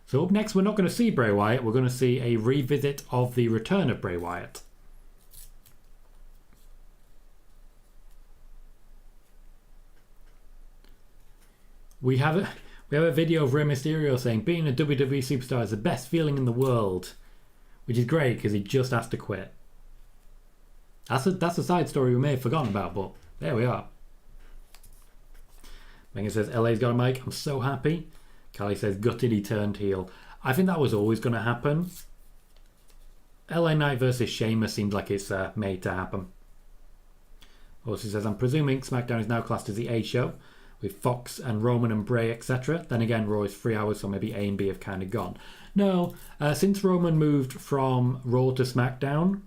So up next, we're not going to see Bray Wyatt. We're going to see a revisit of the return of Bray Wyatt. We have a video of Rey Mysterio saying being a WWE superstar is the best feeling in the world, which is great because he just has to quit. That's a side story we may have forgotten about, but there we are. Megan says, LA's got a mic. I'm so happy. Callie says, gutted he turned heel. I think that was always going to happen. LA Knight versus Sheamus seems like it's made to happen. Also says, I'm presuming SmackDown is now classed as the A show with Fox and Roman and Bray, etc. Then again, Raw is 3 hours, so maybe A and B have kind of gone. No, since Roman moved from Raw to SmackDown,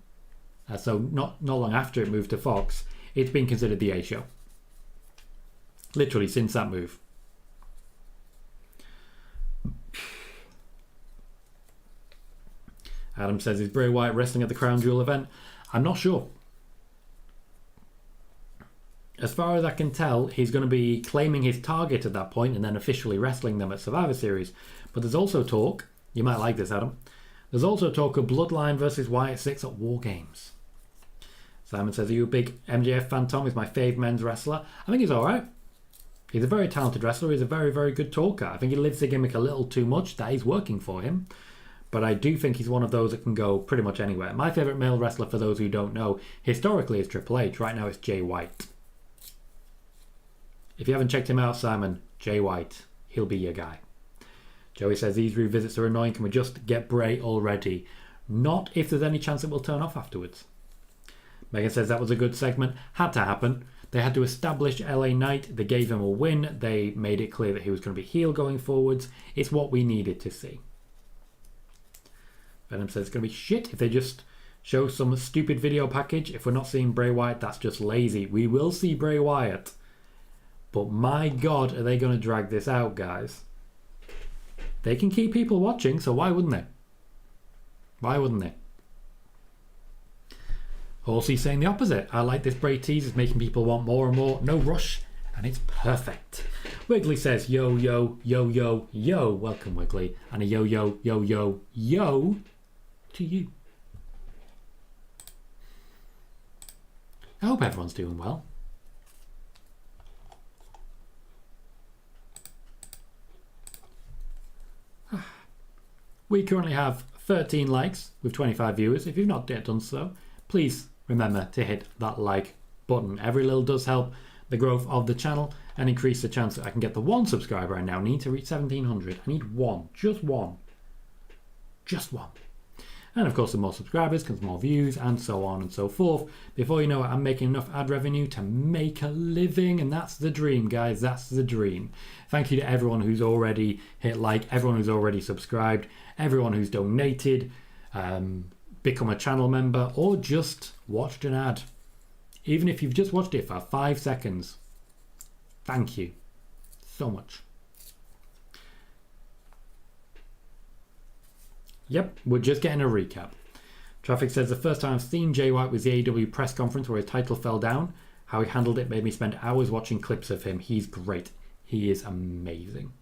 so not long after it moved to Fox, it's been considered the A show. Literally since that move. Adam says, is Bray Wyatt wrestling at the Crown Jewel event? I'm not sure. As far as I can tell, he's going to be claiming his target at that point and then officially wrestling them at Survivor Series. But there's also talk, you might like this, Adam, there's also talk of Bloodline versus Wyatt 6 at War Games. Simon says, are you a big MJF fan, Tom? He's my fave men's wrestler. I think he's alright. He's a very talented wrestler. He's a very, very good talker. I think he lives the gimmick a little too much. That is working for him. But I do think he's one of those that can go pretty much anywhere. My favourite male wrestler, for those who don't know, historically is Triple H. Right now it's Jay White. If you haven't checked him out, Simon, Jay White, he'll be your guy. Joey says, these revisits are annoying. Can we just get Bray already? Not if there's any chance it will turn off afterwards. Megan says, that was a good segment. Had to happen. They had to establish LA Knight. They gave him a win. They made it clear that he was going to be heel going forwards. It's what we needed to see. Venom says, it's going to be shit if they just show some stupid video package. If we're not seeing Bray Wyatt, that's just lazy. We will see Bray Wyatt. But my God, are they going to drag this out, guys? They can keep people watching, so why wouldn't they? Why wouldn't they? Horsey's saying the opposite. I like this Bray tease. It's making people want more and more. No rush, and it's perfect. Wiggly says, yo, yo, yo, yo, yo. Welcome, Wiggly. And a yo, yo, yo, yo, yo to you. I hope everyone's doing well. We currently have 13 likes with 25 viewers. If you've not yet done so, please remember to hit that like button. Every little does help the growth of the channel and increase the chance that I can get the 1 subscriber I now need to reach 1700. I need 1, just 1. Just 1. And of course, the more subscribers comes more views and so on and so forth. Before you know it, I'm making enough ad revenue to make a living, and that's the dream, guys. That's the dream. Thank you to everyone who's already hit like, everyone who's already subscribed, everyone who's donated, become a channel member, or just watched an ad. Even if you've just watched it for 5 seconds. Thank you so much. Yep, we're just getting a recap. Traffic says, the first time I've seen Jay White was the AEW press conference where his title fell down. How he handled it made me spend hours watching clips of him. He's great. He is amazing.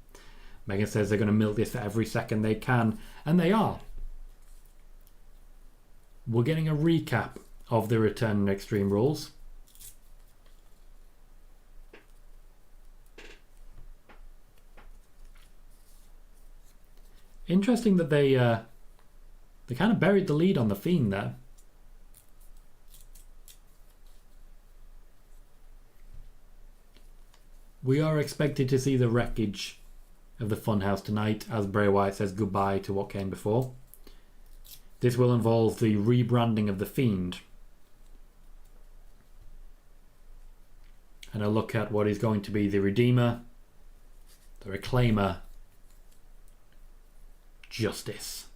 Megan says they're going to milk this for every second they can. And they are. We're getting a recap of the return of Extreme Rules. Interesting that they kind of buried the lead on The Fiend there. We are expected to see the wreckage of the Funhouse tonight as Bray Wyatt says goodbye to what came before. This will involve the rebranding of The Fiend. And a look at what is going to be the Redeemer, the Reclaimer, Justice.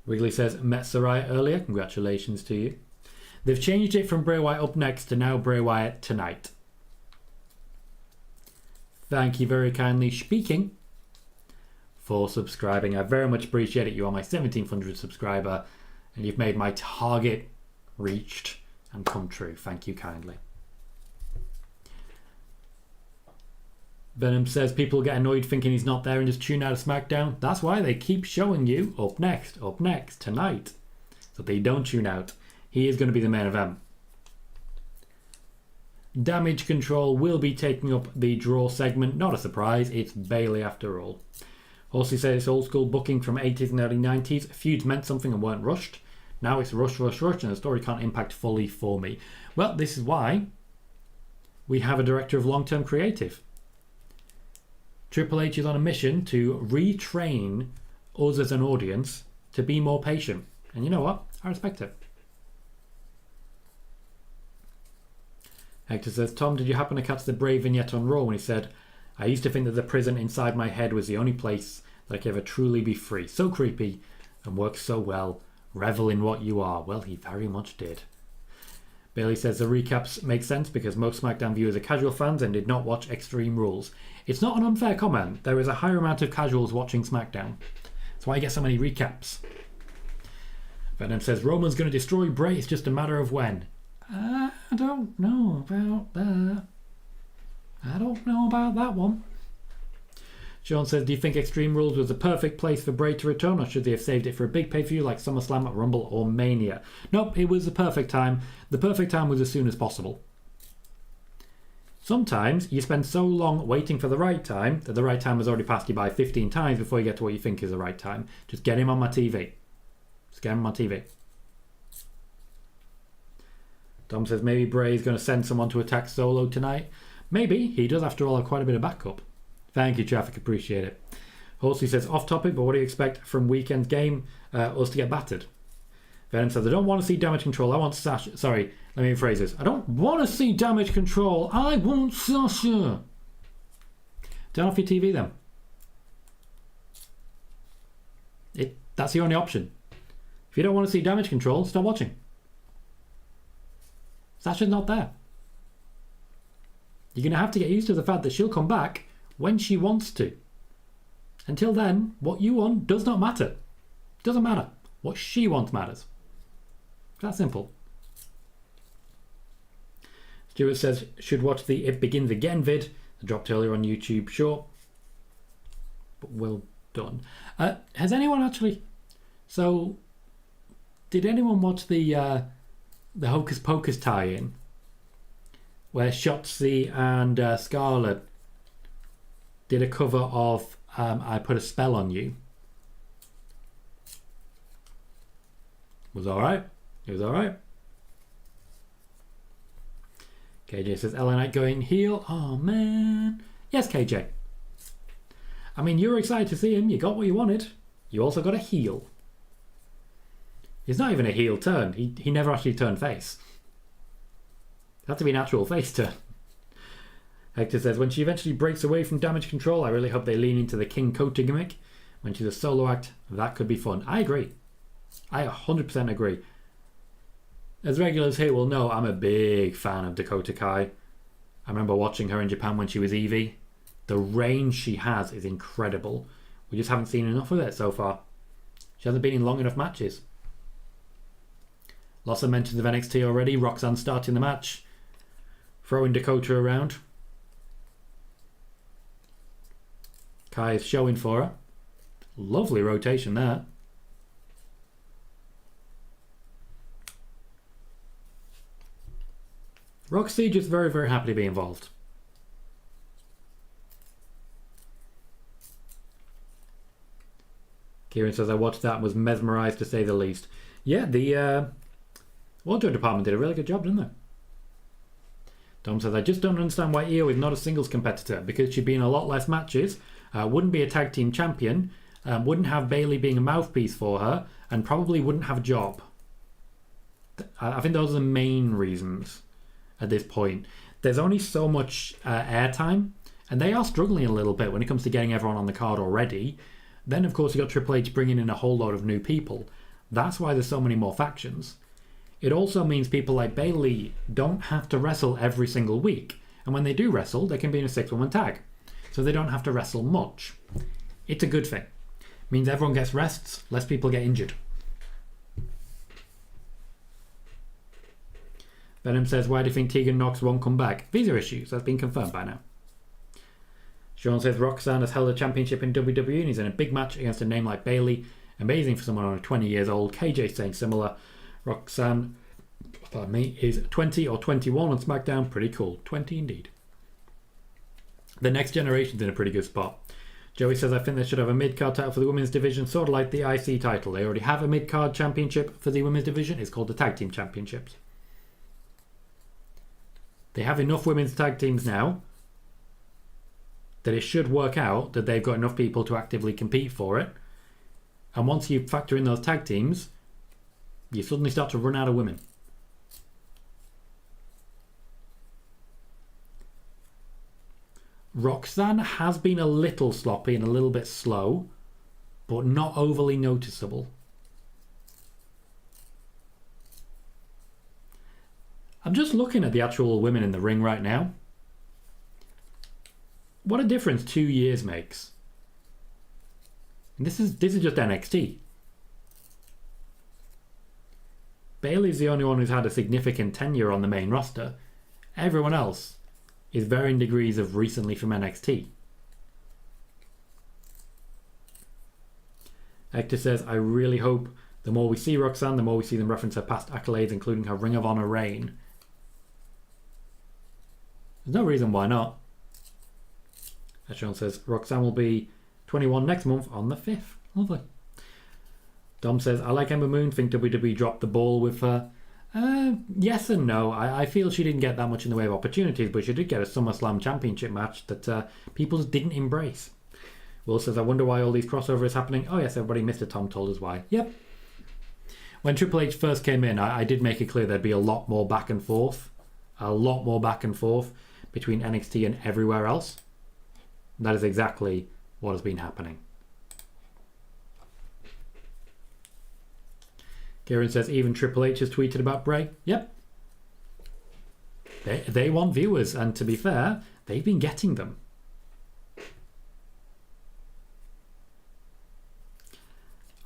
Wrigley says, met Saraya earlier. Congratulations to you. They've changed it from Bray Wyatt up next to now Bray Wyatt tonight. Thank you very kindly, speaking, for subscribing. I very much appreciate it. You are my 1700 subscriber and you've made my target reached and come true. Thank you kindly. Venom says people get annoyed thinking he's not there and just tune out of SmackDown. That's why they keep showing you up next, tonight. So they don't tune out. He is going to be the main event. Damage Control will be taking up the draw segment. Not a surprise, it's Bailey after all. Also said it's old school booking from 80s and early 90s. Feuds meant something and weren't rushed. Now it's rush, and the story can't impact fully for me. Well, this is why we have a director of long-term creative. Triple H is on a mission to retrain us as an audience to be more patient. And you know what? I respect it. Hector says, Tom, did you happen to catch the Bray vignette on Raw when he said, I used to think that the prison inside my head was the only place that I could ever truly be free. So creepy and works so well. Revel in what you are. Well, he very much did. Bailey says the recaps make sense because most SmackDown viewers are casual fans and did not watch Extreme Rules. It's not an unfair comment. There is a higher amount of casuals watching SmackDown. That's why I get so many recaps. Venom says Roman's going to destroy Bray. It's just a matter of when. I don't know about that. I don't know about that one. Sean says, do you think Extreme Rules was the perfect place for Bray to return, or should they have saved it for a big pay-per-view like SummerSlam, Rumble or Mania? Nope, it was the perfect time. The perfect time was as soon as possible. Sometimes you spend so long waiting for the right time that the right time has already passed you by 15 times before you get to what you think is the right time. Just get him on my TV. Just get him on my TV. Tom says maybe Bray is going to send someone to attack Solo tonight. Maybe. He does, after all, have quite a bit of backup. Thank you, Traffic. Appreciate it. Horsey says, off topic, but what do you expect from weekend's game? Us to get battered. Venom says, I don't want to see Damage Control. I want Sasha. Sorry, let me rephrase this. I don't want to see Damage Control. I want Sasha. Turn off your TV then. That's the only option. If you don't want to see Damage Control, stop watching. Sasha's not there. You're going to have to get used to the fact that she'll come back when she wants to. Until then, what you want does not matter. Doesn't matter. What she wants matters. That simple. Stuart says, should watch the It Begins Again vid. I dropped earlier on YouTube. Sure. But well done. Has anyone actually... So, did anyone watch the Hocus Pocus tie-in? Where Shotzi and Scarlett did a cover of I Put a Spell on You. It was alright. It was alright. KJ says, LA Knight going heel. Oh man. Yes, KJ. I mean, you were excited to see him. You got what you wanted. You also got a heel. It's not even a heel turn. He never actually turned face. It had to be an actual face turn. Hector says, when she eventually breaks away from Damage Control, I really hope they lean into the King Kota gimmick. When she's a solo act, that could be fun. I agree. I 100% agree. As regulars here will know, I'm a big fan of Dakota Kai. I remember watching her in Japan when she was Evie. The range she has is incredible. We just haven't seen enough of it so far. She hasn't been in long enough matches. Lots of mentions of NXT already. Roxanne starting the match. Throwing Dakota around. Kai is showing for her. Lovely rotation there. Roxy just very, very happy to be involved. Kieran says, I watched that and was mesmerised to say the least. Yeah, the wardrobe department did a really good job, didn't they? Tom says, I just don't understand why Io is not a singles competitor, because she'd be in a lot less matches, wouldn't be a tag team champion, wouldn't have Bayley being a mouthpiece for her, and probably wouldn't have a job. I think those are the main reasons at this point. There's only so much airtime, and they are struggling a little bit when it comes to getting everyone on the card already. Then, of course, you've got Triple H bringing in a whole lot of new people. That's why there's so many more factions. It also means people like Bayley don't have to wrestle every single week. And when they do wrestle, they can be in a 6-woman tag. So they don't have to wrestle much. It's a good thing. It means everyone gets rests, less people get injured. Venom says, why do you think Tegan Nox won't come back? Visa issues. That's been confirmed by now. Sean says, Roxanne has held a championship in WWE and he's in a big match against a name like Bayley. Amazing for someone only 20 years old. KJ saying similar. Roxanne, pardon me, is 20 or 21 on SmackDown. Pretty cool. 20 indeed. The next generation's in a pretty good spot. Joey says, I think they should have a mid-card title for the women's division, sort of like the IC title. They already have a mid-card championship for the women's division. It's called the Tag Team Championships. They have enough women's tag teams now that it should work out that they've got enough people to actively compete for it. And once you factor in those tag teams, you suddenly start to run out of women. Roxanne has been a little sloppy and a little bit slow, but not overly noticeable. I'm just looking at the actual women in the ring right now. What a difference 2 years makes. And this is just NXT. Bayley's the only one who's had a significant tenure on the main roster. Everyone else is varying degrees of recently from NXT. Hector says, I really hope the more we see Roxanne, the more we see them reference her past accolades, including her Ring of Honor reign. There's no reason why not. As Sean says, Roxanne will be 21 next month on the 5th. Lovely. Dom says, I like Ember Moon, think WWE dropped the ball with her. Yes and no. I feel she didn't get that much in the way of opportunities, but she did get a SummerSlam championship match that people just didn't embrace. Will says, I wonder why all these crossovers is happening. Oh yes, everybody, Mr. Tom told us why. Yep. When Triple H first came in, I did make it clear there'd be a lot more back and forth. A lot more back and forth between NXT and everywhere else. That is exactly what has been happening. Kieran says, even Triple H has tweeted about Bray. Yep. They want viewers, and to be fair, they've been getting them.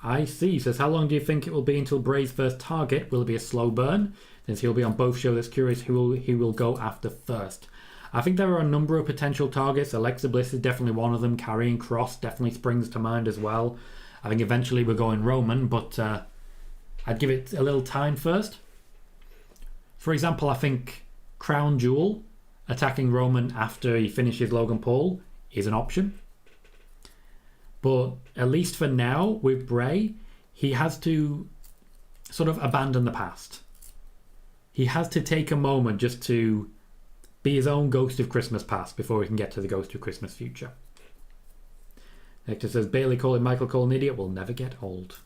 I see. Says, how long do you think it will be until Bray's first target? Will it be a slow burn? Since he'll be on both shows, that's curious who he will go after first. I think there are a number of potential targets. Alexa Bliss is definitely one of them. Karrion Kross definitely springs to mind as well. I think eventually we're going Roman, but I'd give it a little time first. For example, I think Crown Jewel attacking Roman after he finishes Logan Paul is an option. But at least for now, with Bray, he has to sort of abandon the past. He has to take a moment just to be his own Ghost of Christmas past before he can get to the Ghost of Christmas future. Hector says, Bayley calling Michael Cole an idiot will never get old.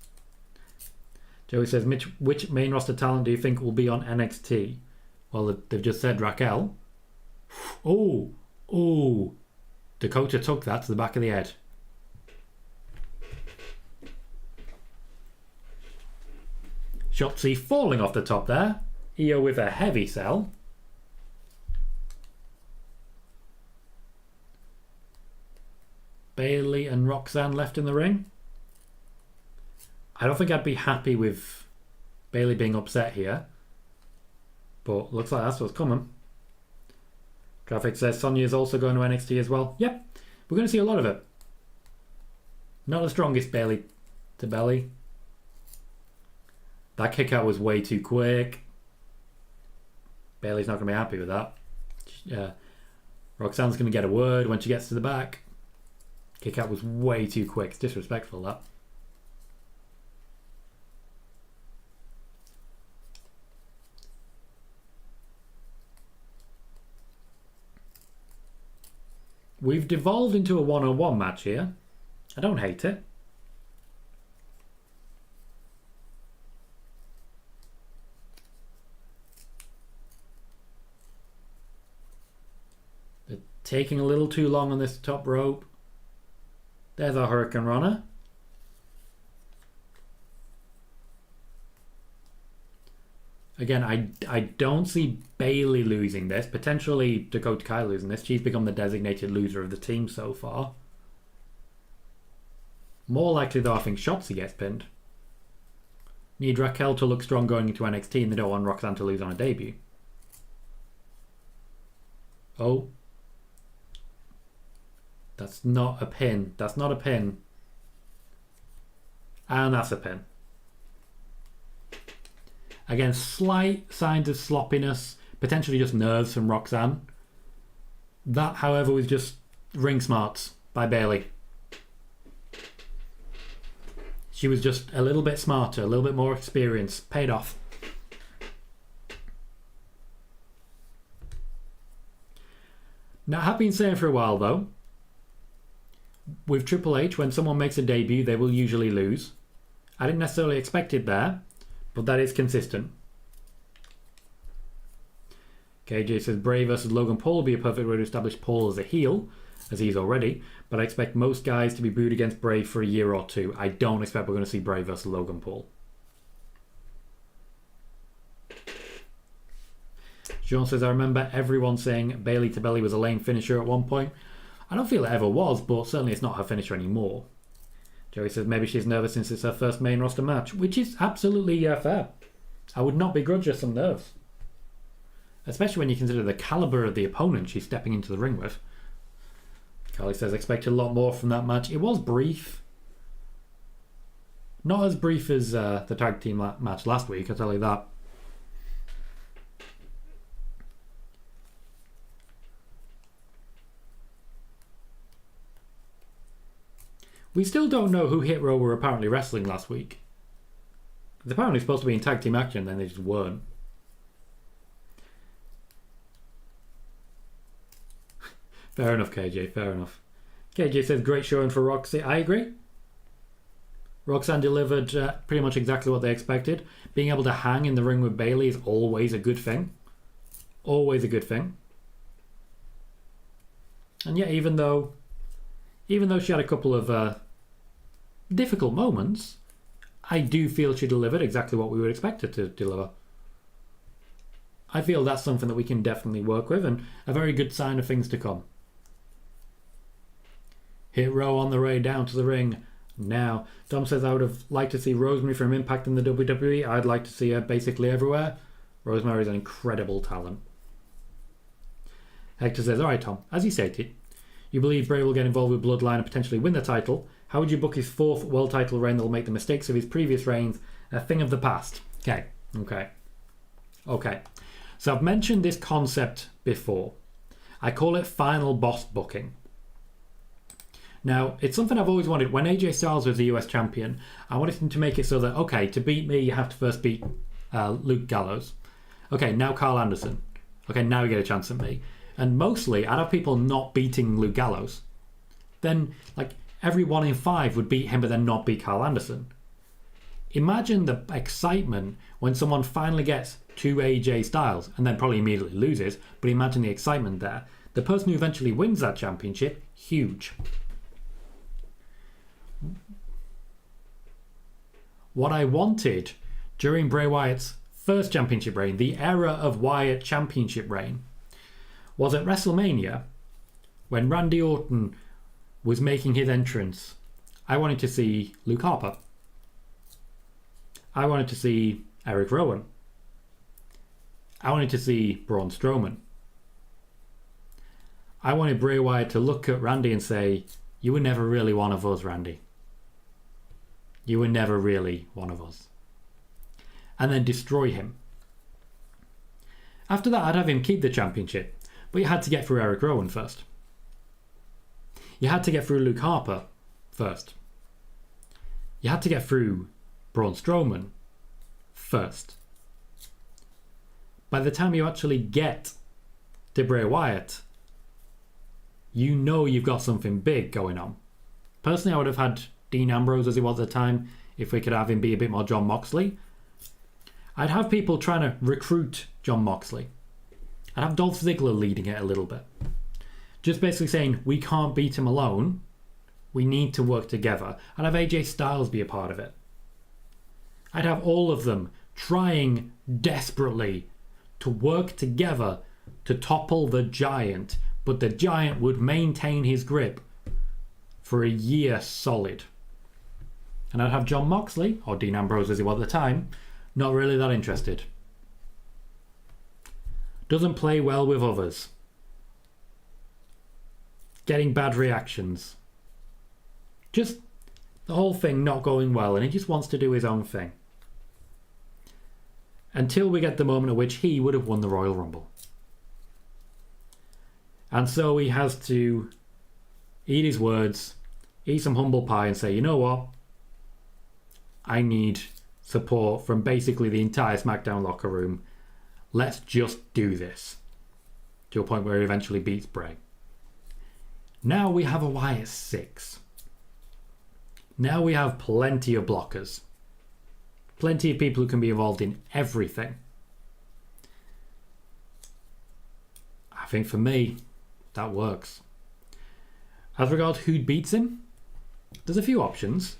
Joey says, which main roster talent do you think will be on NXT? Well, they've just said Raquel. Oh, Dakota took that to the back of the head. Shotzi falling off the top there. Io with a heavy sell. Bayley and Roxanne left in the ring. I don't think I'd be happy with Bayley being upset here. But looks like that's what's coming. Traffic says Sonya's also going to NXT as well. Yep, we're going to see a lot of it. Not the strongest Bayley to belly. That kick out was way too quick. Bayley's not going to be happy with that. Roxanne's going to get a word when she gets to the back. Kick out was way too quick. It's disrespectful, that. We've devolved into a one-on-one match here. I don't hate it. They're taking a little too long on this top rope. There's our Hurricane Runner. Again, I don't see Bayley losing this. Potentially Dakota Kai losing this. She's become the designated loser of the team so far. More likely though, I think Shotzi gets pinned. Need Raquel to look strong going into NXT, and they don't want Roxanne to lose on a debut. Oh. That's not a pin. That's not a pin. And that's a pin. Again, slight signs of sloppiness. Potentially just nerves from Roxanne. That, however, was just ring smarts by Bayley. She was just a little bit smarter, a little bit more experienced. Paid off. Now, I have been saying for a while, though, with Triple H, when someone makes a debut, they will usually lose. I didn't necessarily expect it there, but that is consistent. KJ says Bray versus Logan Paul will be a perfect way to establish Paul as a heel, as he's already, but I expect most guys to be booed against Bray for a year or two. I don't expect we're going to see Bray versus Logan Paul. Sean says, I remember everyone saying Bayley to Belly was a lame finisher at one point. I don't feel it ever was, but certainly it's not her finisher anymore. Joey says maybe she's nervous since it's her first main roster match, which is absolutely fair. I would not begrudge her some nerves. Especially when you consider the caliber of the opponent she's stepping into the ring with. Carly says, expect a lot more from that match. It was brief. Not as brief as the tag team match last week, I'll tell you that. We still don't know who Hit Row were apparently wrestling last week. They're apparently supposed to be in tag team action, then they just weren't. Fair enough, KJ, fair enough. KJ says, great showing for Roxy. I agree. Roxanne delivered pretty much exactly what they expected. Being able to hang in the ring with Bayley is always a good thing. Always a good thing. And yeah, even though she had a couple of difficult moments, I do feel she delivered exactly what we would expect her to deliver. I feel that's something that we can definitely work with and a very good sign of things to come. Hit Row on the way down to the ring now. Tom says, I would have liked to see Rosemary from Impact in the WWE. I'd like to see her basically everywhere. Rosemary is an incredible talent. Hector says, alright Tom, as you stated, you believe Bray will get involved with Bloodline and potentially win the title. How would you book his fourth world title reign that will make the mistakes of his previous reigns a thing of the past? Okay. So I've mentioned this concept before. I call it final boss booking. Now, it's something I've always wanted. When AJ Styles was the US champion, I wanted him to make it so that, okay, to beat me, you have to first beat Luke Gallows. Okay, now Carl Anderson. Okay, now you get a chance at me. And mostly, I'd have people not beating Luke Gallows. Then, like, every 1 in 5 would beat him, but then not beat Carl Anderson. Imagine the excitement when someone finally gets to AJ Styles, and then probably immediately loses, but imagine the excitement there. The person who eventually wins that championship, huge. What I wanted during Bray Wyatt's first championship reign, the era of Wyatt championship reign, was at WrestleMania, when Randy Orton was making his entrance, I wanted to see Luke Harper. I wanted to see Eric Rowan. I wanted to see Braun Strowman. I wanted Bray Wyatt to look at Randy and say, you were never really one of us, Randy. You were never really one of us. And then destroy him. After that, I'd have him keep the championship, but you had to get through Eric Rowan first. You had to get through Luke Harper first. You had to get through Braun Strowman first. By the time you actually get to Bray Wyatt, you know you've got something big going on. Personally, I would have had Dean Ambrose as he was at the time, if we could have him be a bit more Jon Moxley. I'd have people trying to recruit Jon Moxley. I'd have Dolph Ziggler leading it a little bit. Just basically saying, we can't beat him alone. We need to work together. I'd have AJ Styles be a part of it. I'd have all of them trying desperately to work together to topple the giant, but the giant would maintain his grip for a year solid. And I'd have Jon Moxley, or Dean Ambrose as he was at the time, not really that interested. Doesn't play well with others. Getting bad reactions. Just the whole thing not going well, and he just wants to do his own thing. Until we get the moment at which he would have won the Royal Rumble. And so he has to eat his words, eat some humble pie and say, you know what? I need support from basically the entire SmackDown locker room. Let's just do this. To a point where he eventually beats Bray. Now we have a Wyatt 6. Now we have plenty of blockers. Plenty of people who can be involved in everything. I think for me, that works. As regards who beats him, there's a few options.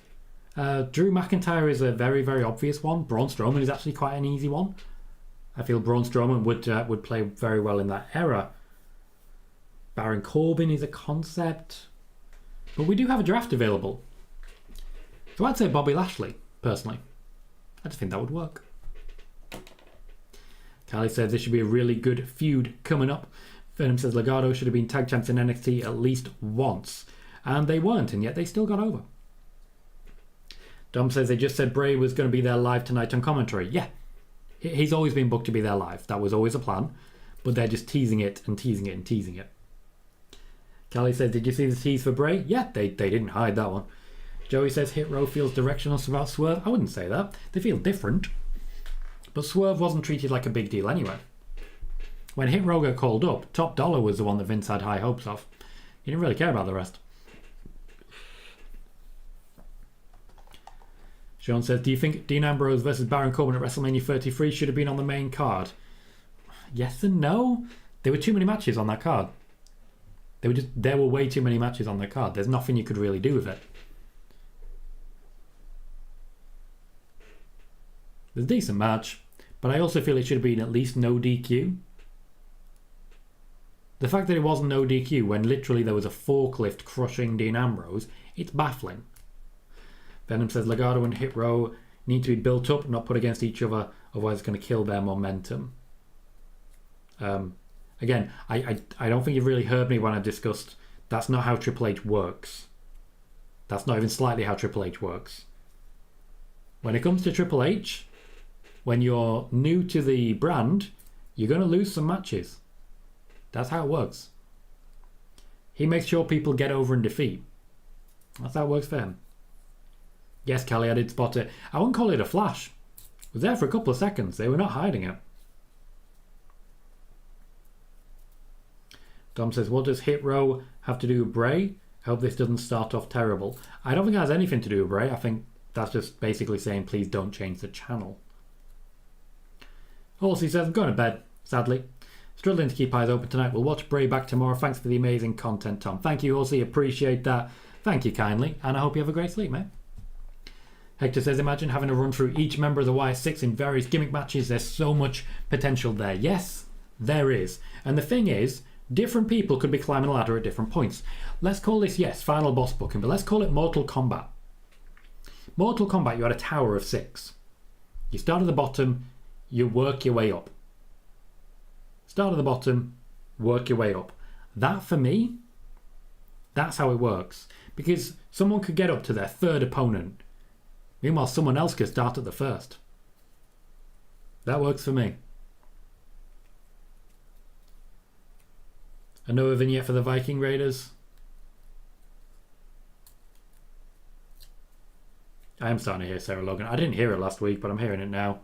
Drew McIntyre is a very, very obvious one. Braun Strowman is actually quite an easy one. I feel Braun Strowman would play very well in that era. Baron Corbin is a concept. But we do have a draft available. So I'd say Bobby Lashley, personally. I just think that would work. Callie says this should be a really good feud coming up. Venom says Legado should have been tag champs in NXT at least once. And they weren't, and yet they still got over. Dom says they just said Bray was going to be there live tonight on commentary. Yeah, he's always been booked to be there live. That was always a plan. But they're just teasing it and teasing it and teasing it. Callie says, did you see the tease for Bray? Yeah, they didn't hide that one. Joey says Hit Row feels directionless about Swerve. I wouldn't say that. They feel different. But Swerve wasn't treated like a big deal anyway. When Hit Row got called up, Top Dollar was the one that Vince had high hopes of. He didn't really care about the rest. Sean says, do you think Dean Ambrose versus Baron Corbin at WrestleMania 33 should have been on the main card? Yes and no. There were too many matches on that card. There were way too many matches on that card. There's nothing you could really do with it. It was a decent match, but I also feel it should have been at least no DQ. The fact that it wasn't no DQ when literally there was a forklift crushing Dean Ambrose, it's baffling. Venom says Legado and Hit Row need to be built up, not put against each other, otherwise it's going to kill their momentum. Again, I don't think you've really heard me when I've discussed that's not how Triple H works. That's not even slightly how Triple H works. When it comes to Triple H, when you're new to the brand, you're going to lose some matches. That's how it works. He makes sure people get over in defeat. That's how it works for him. Yes, Callie, I did spot it. I wouldn't call it a flash. It was there for a couple of seconds. They were not hiding it. Dom says, what does Hit Row have to do with Bray? I hope this doesn't start off terrible. I don't think it has anything to do with Bray. I think that's just basically saying, please don't change the channel. Horsey says, I'm going to bed, sadly. Struggling to keep eyes open tonight. We'll watch Bray back tomorrow. Thanks for the amazing content, Tom. Thank you, Horsey. Appreciate that. Thank you kindly. And I hope you have a great sleep, mate. Hector says, imagine having to run through each member of the Y6 in various gimmick matches. There's so much potential there. Yes, there is. And the thing is, different people could be climbing a ladder at different points. Let's call this, yes, final boss booking, but let's call it Mortal Kombat. Mortal Kombat, you had a tower of 6. You start at the bottom, you work your way up. Start at the bottom, work your way up. That, for me, that's how it works. Because someone could get up to their third opponent. Meanwhile, someone else could start at the first. That works for me. Another vignette for the Viking Raiders. I am starting to hear Sarah Logan. I didn't hear it last week, but I'm hearing it now.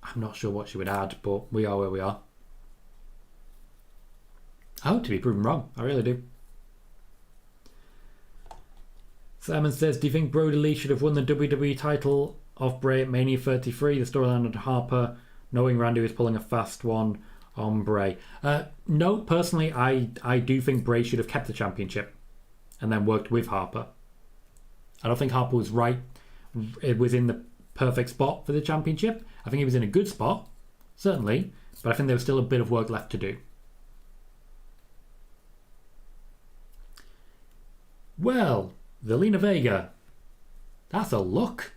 I'm not sure what she would add, but we are where we are. I hope to be proven wrong. I really do. Simon says, do you think Brody Lee should have won the WWE title off Bray at Mania 33? The storyline of Harper, knowing Randy was pulling a fast one on Bray. No, personally, I do think Bray should have kept the championship and then worked with Harper. I don't think Harper was right. It was in the perfect spot for the championship. I think he was in a good spot, certainly, but I think there was still a bit of work left to do. Well, Zelina Vega. That's a look.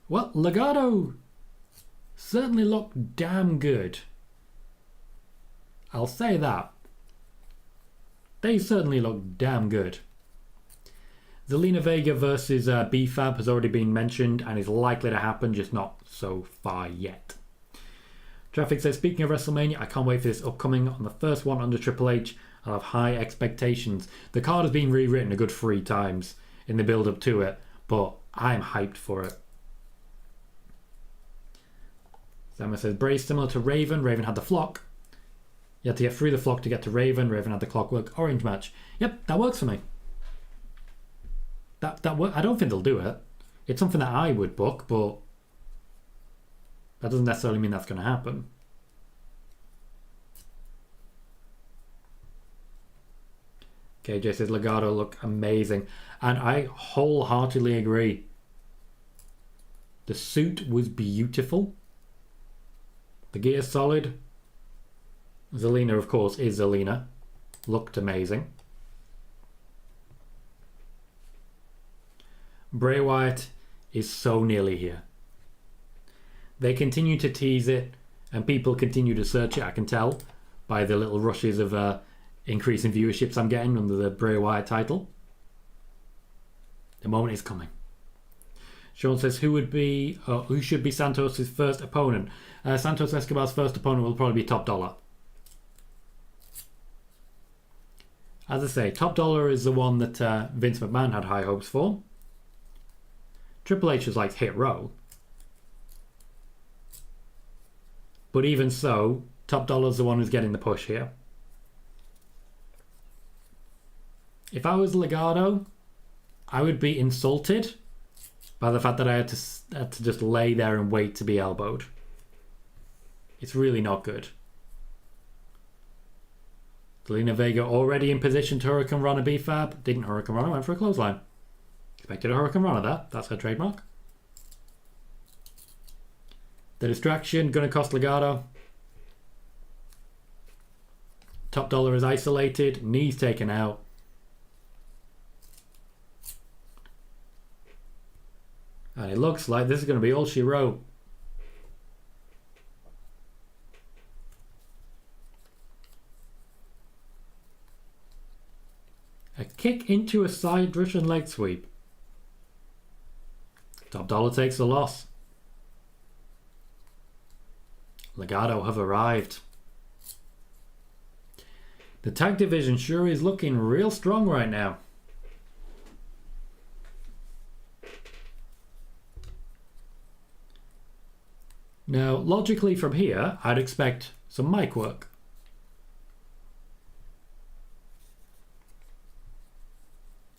Well, Legado certainly looked damn good. I'll say that. They certainly look damn good. Zelina Vega versus B-Fab has already been mentioned and is likely to happen, just not so far yet. Traffic says, speaking of WrestleMania, I can't wait for this upcoming on the first one under Triple H. I'll have high expectations. The card has been rewritten a good 3 times in the build-up to it, but I'm hyped for it. Sami says, Bray similar to Raven. Raven had the flock. You had to get through the flock to get to Raven. Raven had the Clockwork Orange match. Yep, that works for me. I don't think they'll do it. It's something that I would book, but that doesn't necessarily mean that's going to happen. KJ says Legado look amazing, and I wholeheartedly agree. The suit was beautiful. The gear's solid. Zelina, of course, is Zelina. Looked amazing. Bray Wyatt is so nearly here. They continue to tease it, and people continue to search it, I can tell, by the little rushes of increasing viewerships I'm getting under the Bray Wyatt title. The moment is coming. Sean says, who should be Santos' first opponent? Santos Escobar's first opponent will probably be Top Dollar. As I say, Top Dollar is the one that Vince McMahon had high hopes for. Triple H was like Hit Row. But even so, Top Dollar's the one who's getting the push here. If I was Legado, I would be insulted by the fact that I had to just lay there and wait to be elbowed. It's really not good. Zelina Vega already in position to Hurricane Rana B-Fab. Didn't Hurricane Rana, went for a clothesline. Expected a Hurricane Rana there. That's her trademark. The distraction going to cost Legado. Top Dollar is isolated. Knees taken out. And it looks like this is going to be all she wrote. A kick into a side Russian leg sweep. Top Dollar takes the loss. Legado have arrived. The tag division sure is looking real strong right now. Now, logically from here, I'd expect some mic work.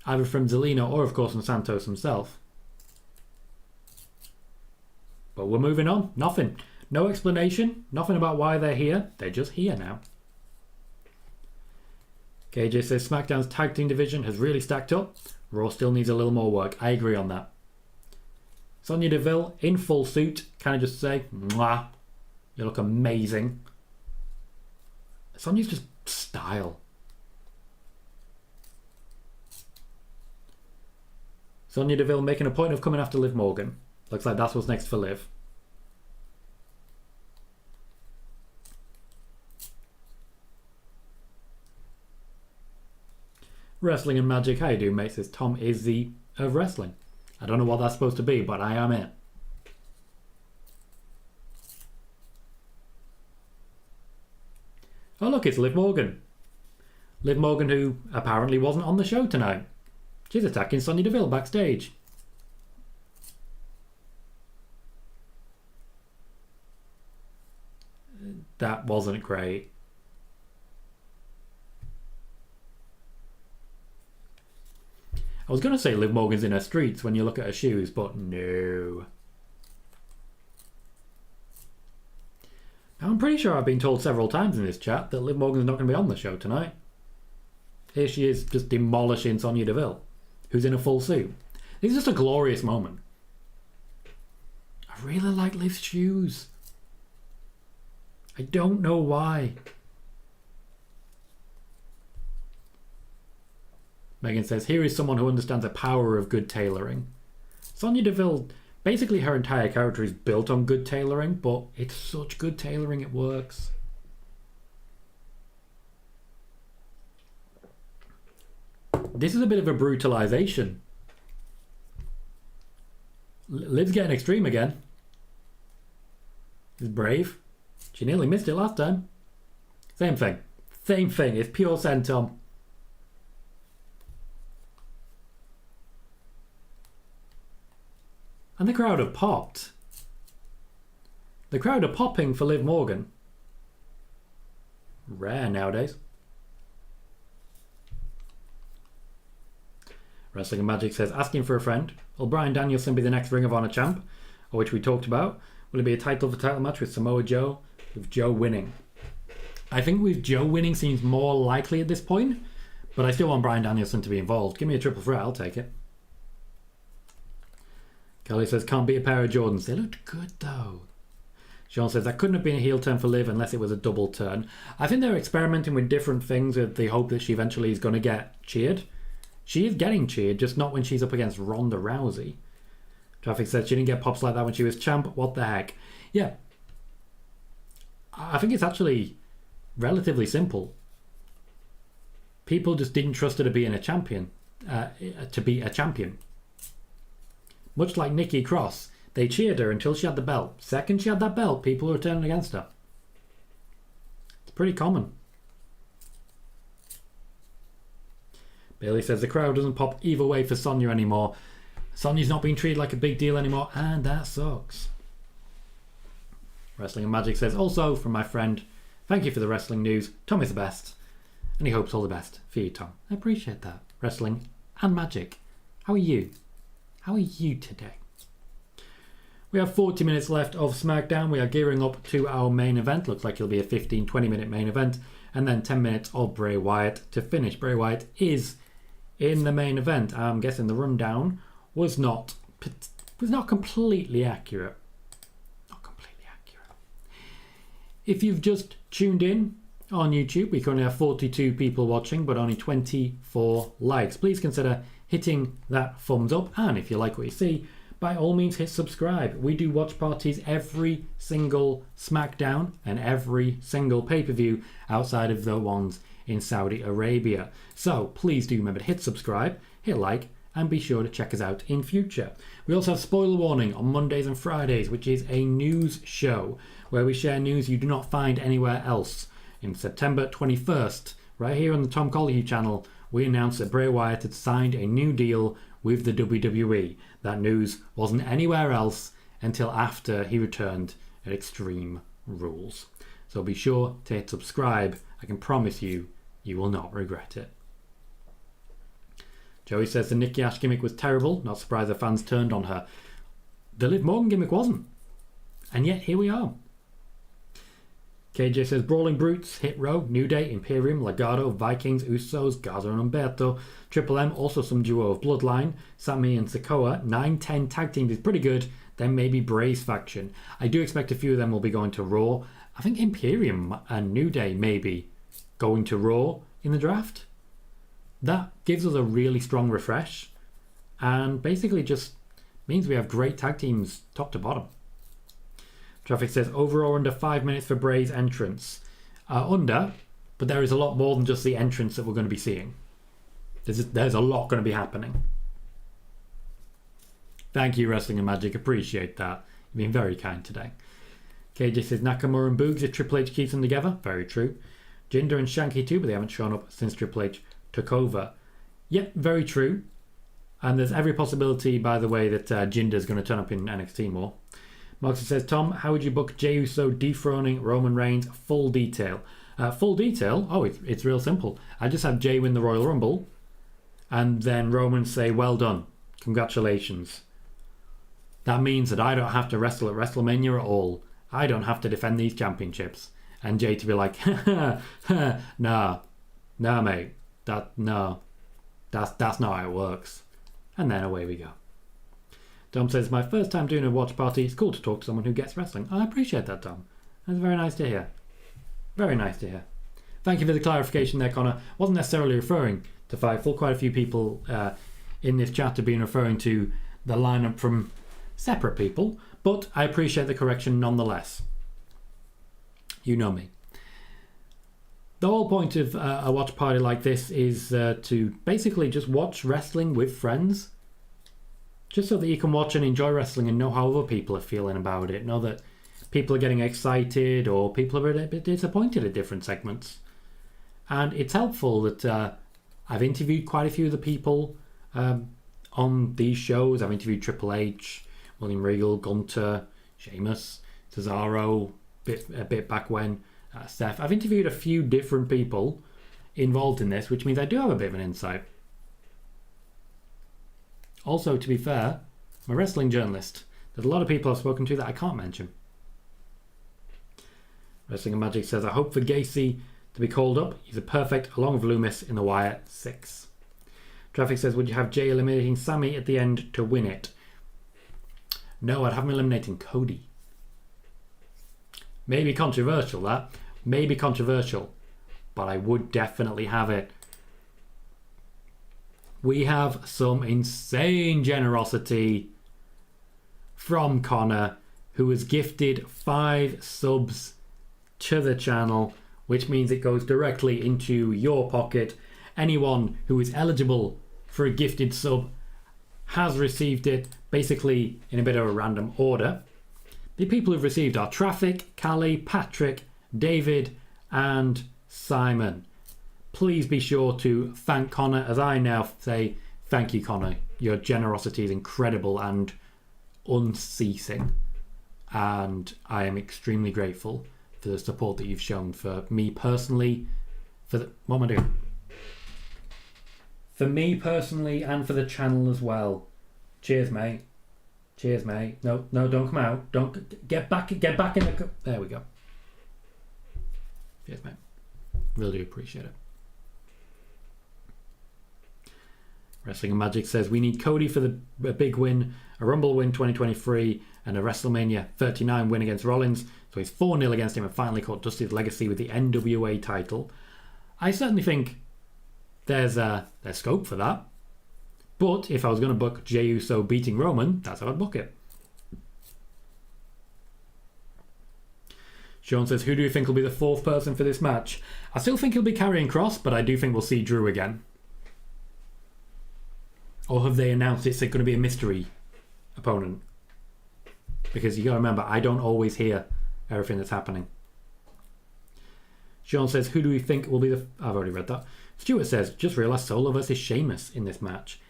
Either from Zelina or, of course, from Santos himself. But we're moving on. Nothing. No explanation. Nothing about why they're here. They're just here now. KJ says SmackDown's tag team division has really stacked up. Raw still needs a little more work. I agree on that. Sonya Deville in full suit. Can I just say, mwah, you look amazing. Sonya's just style. Sonya Deville making a point of coming after Liv Morgan. Looks like that's what's next for Liv. Wrestling and Magic, how you doing, mate? Says Tom is the of wrestling. I don't know what that's supposed to be, but I am it. Oh look, it's Liv Morgan. Liv Morgan, who apparently wasn't on the show tonight. She's attacking Sonya Deville backstage. That wasn't great. I was going to say Liv Morgan's in her streets when you look at her shoes, but no. Now, I'm pretty sure I've been told several times in this chat that Liv Morgan's not going to be on the show tonight. Here she is just demolishing Sonya Deville, who's in a full suit. This is just a glorious moment. I really like Liv's shoes. I don't know why. Megan says, here is someone who understands the power of good tailoring. Sonya Deville, basically her entire character is built on good tailoring, but it's such good tailoring it works. This is a bit of a brutalization. Liv's getting extreme again. He's brave. She nearly missed it last time. Same thing. Same thing. It's pure send, Tom. And the crowd have popped. The crowd are popping for Liv Morgan. Rare nowadays. Wrestling and Magic says, asking for a friend. Will Bryan Danielson be the next Ring of Honor champ? Or which we talked about. Will it be a title for title match with Samoa Joe? With Joe winning. I think with Joe winning seems more likely at this point. But I still want Bryan Danielson to be involved. Give me a triple threat, I'll take it. Kelly says, can't beat a pair of Jordans. They looked good though. Sean says, that couldn't have been a heel turn for Liv unless it was a double turn. I think they're experimenting with different things with the hope that she eventually is going to get cheered. She is getting cheered, just not when she's up against Ronda Rousey. Traffic says she didn't get pops like that when she was champ. What the heck? Yeah. I think it's actually relatively simple. People just didn't trust her to be a champion. Much like Nikki Cross. They cheered her until she had the belt. Second she had that belt, people were turning against her. It's pretty common. Bailey says the crowd doesn't pop either way for Sonya anymore. Sonya's not being treated like a big deal anymore, and that sucks. Wrestling and Magic says, also from my friend, thank you for the wrestling news. Tom is the best. And he hopes all the best for you, Tom. I appreciate that. Wrestling and Magic. How are you? How are you today? We have 40 minutes left of SmackDown. We are gearing up to our main event. Looks like it'll be a 15-20 minute main event. And then 10 minutes of Bray Wyatt to finish. Bray Wyatt is in the main event. I'm guessing the rundown was not completely accurate. Not completely accurate. If you've just tuned in on YouTube, we currently have 42 people watching, but only 24 likes. Please consider hitting that thumbs up. And if you like what you see, by all means hit subscribe. We do watch parties every single SmackDown and every single pay-per-view outside of the ones in Saudi Arabia. So please do remember to hit subscribe, hit like, and be sure to check us out in future. We also have Spoiler Warning on Mondays and Fridays, which is a news show where we share news you do not find anywhere else. In September 21st, right here on the Tom Colohue channel, we announced that Bray Wyatt had signed a new deal with the WWE. That news wasn't anywhere else until after he returned at Extreme Rules. So be sure to hit subscribe. I can promise you, you will not regret it. Joey says the Nikki Ash gimmick was terrible. Not surprised the fans turned on her. The Liv Morgan gimmick wasn't. And yet here we are. KJ says Brawling Brutes, Hit Row, New Day, Imperium, Legado, Vikings, Usos, Garza and Humberto, Triple M, also some duo of Bloodline, Sami and Sikoa. 9-10 tag teams is pretty good. Then maybe Bray's faction. I do expect a few of them will be going to Raw. I think Imperium and New Day maybe going to Raw in the draft. That gives us a really strong refresh and basically just means we have great tag teams top to bottom. Traffic says over or under 5 minutes for Bray's entrance. Under, but there is a lot more than just the entrance that we're going to be seeing. There's a lot going to be happening. Thank you, Wrestling and Magic. Appreciate that. You've been very kind today. KJ says Nakamura and Boogs if Triple H keeps them together. Very true. Jinder and Shanky too, but they haven't shown up since Triple H took over. Yep, very true. And there's every possibility, by the way, that Jinder's going to turn up in NXT more. Moxie says, Tom, how would you book Jey Uso dethroning Roman Reigns? Full detail. Full detail? Oh, it's real simple. I just have Jey win the Royal Rumble and then Roman say, well done. Congratulations. That means that I don't have to wrestle at WrestleMania at all. I don't have to defend these championships. And Jey to be like, nah, mate. That's not how it works. And then away we go. Tom says, my first time doing a watch party. It's cool to talk to someone who gets wrestling. I appreciate that, Tom. That's very nice to hear. Very nice to hear. Thank you for the clarification there, Connor. Wasn't necessarily referring to Fightful. Quite a few people in this chat have been referring to the lineup from separate people, but I appreciate the correction nonetheless. You know me. The whole point of a watch party like this is to basically just watch wrestling with friends. Just so that you can watch and enjoy wrestling and know how other people are feeling about it. Know that people are getting excited or people are a bit disappointed at different segments. And it's helpful that I've interviewed quite a few of the people on these shows. I've interviewed Triple H, William Regal, Gunter, Sheamus, Cesaro, a bit back when, Steph. I've interviewed a few different people involved in this, which means I do have a bit of an insight. Also, to be fair, I'm a wrestling journalist. There's a lot of people I've spoken to that I can't mention. Wrestling and Magic says, I hope for Gacy to be called up. He's a perfect, along with Loomis in the Wyatt 6. Traffic says, would you have Jay eliminating Sami at the end to win it? No, I'd have him eliminating Cody. Maybe controversial, that. Maybe controversial. But I would definitely have it. We have some insane generosity from Connor, who has gifted 5 subs to the channel, which means it goes directly into your pocket. Anyone who is eligible for a gifted sub has received it, basically in a bit of a random order. The people who've received are Traffic, Callie, Patrick, David, and Simon. Please be sure to thank Connor, as I now say, thank you, Connor. Your generosity is incredible and unceasing. And I am extremely grateful for the support that you've shown for me personally. What am I doing? For me personally and for the channel as well. Cheers, mate. Cheers, mate. No, don't come out. Don't get back in the. There we go. Cheers, mate. Really do appreciate it. Wrestling and Magic says we need Cody for a big win, a Rumble win 2023, and a WrestleMania 39 win against Rollins. So he's 4-0 against him and finally caught Dusty's legacy with the NWA title. I certainly think there's scope for that. But if I was going to book Jey Uso beating Roman, that's how I'd book it. Sean says, who do you think will be the 4th person for this match? I still think he'll be Karrion Kross, but I do think we'll see Drew again. Or have they announced it's going to be a mystery opponent? Because you got to remember, I don't always hear everything that's happening. Sean says, who do we think will be the... I've already read that. Stuart says, just realised Solo versus Sheamus in this match.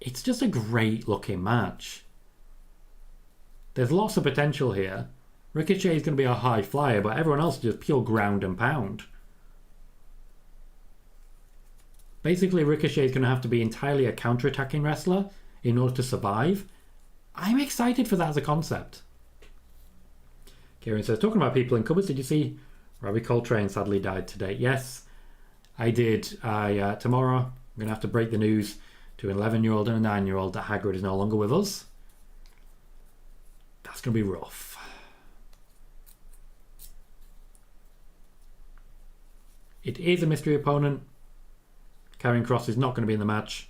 It's just a great looking match. There's lots of potential here. Ricochet is going to be a high flyer, but everyone else is just pure ground and pound. Basically, Ricochet is going to have to be entirely a counter-attacking wrestler in order to survive. I'm excited for that as a concept. Kieran says, talking about people in cupboards, did you see Robbie Coltrane sadly died today? Yes, I did. Tomorrow, I'm going to have to break the news to an 11-year-old and a 9-year-old that Hagrid is no longer with us. That's going to be rough. It is a mystery opponent. Karrion Kross is not going to be in the match.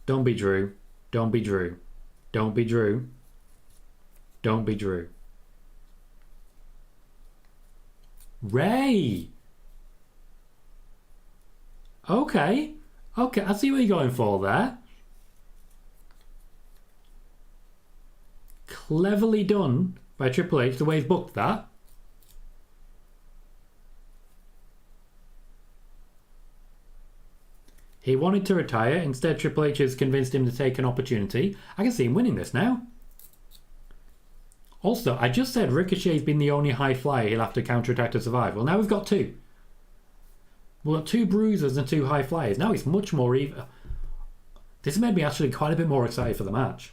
Don't be Drew. Don't be Drew. Don't be Drew. Don't be Drew. Rey! Okay. Okay, I see what you're going for there. Cleverly done by Triple H, the way he's booked that. He wanted to retire. Instead, Triple H has convinced him to take an opportunity. I can see him winning this now. Also, I just said Ricochet's been the only high flyer he'll have to counterattack to survive. Well, now we've got 2. We've got 2 bruisers and 2 high flyers. Now it's much more even. This has made me actually quite a bit more excited for the match.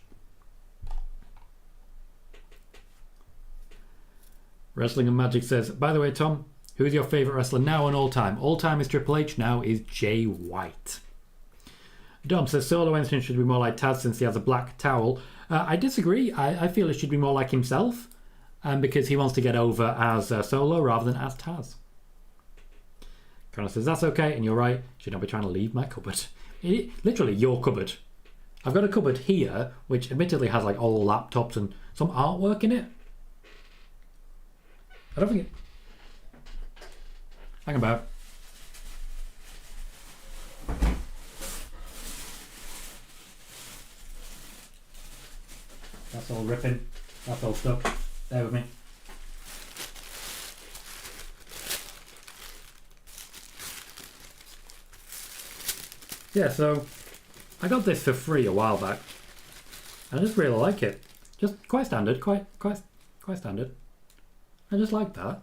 Wrestling and Magic says, by the way, Tom, who is your favourite wrestler now and all time? All time is Triple H, now is Jay White. Dom says Solo entrance should be more like Taz since he has a black towel. I disagree. I feel it should be more like himself because he wants to get over as Solo rather than as Taz. Connor says, that's okay, and you're right. Should not be trying to leave my cupboard. Literally, your cupboard. I've got a cupboard here, which admittedly has like all laptops and some artwork in it. I don't think it... Hang about. That's all ripping. That's all stuck. Bear with me. Yeah, so I got this for free a while back. I just really like it. Just quite standard, quite standard. I just like that.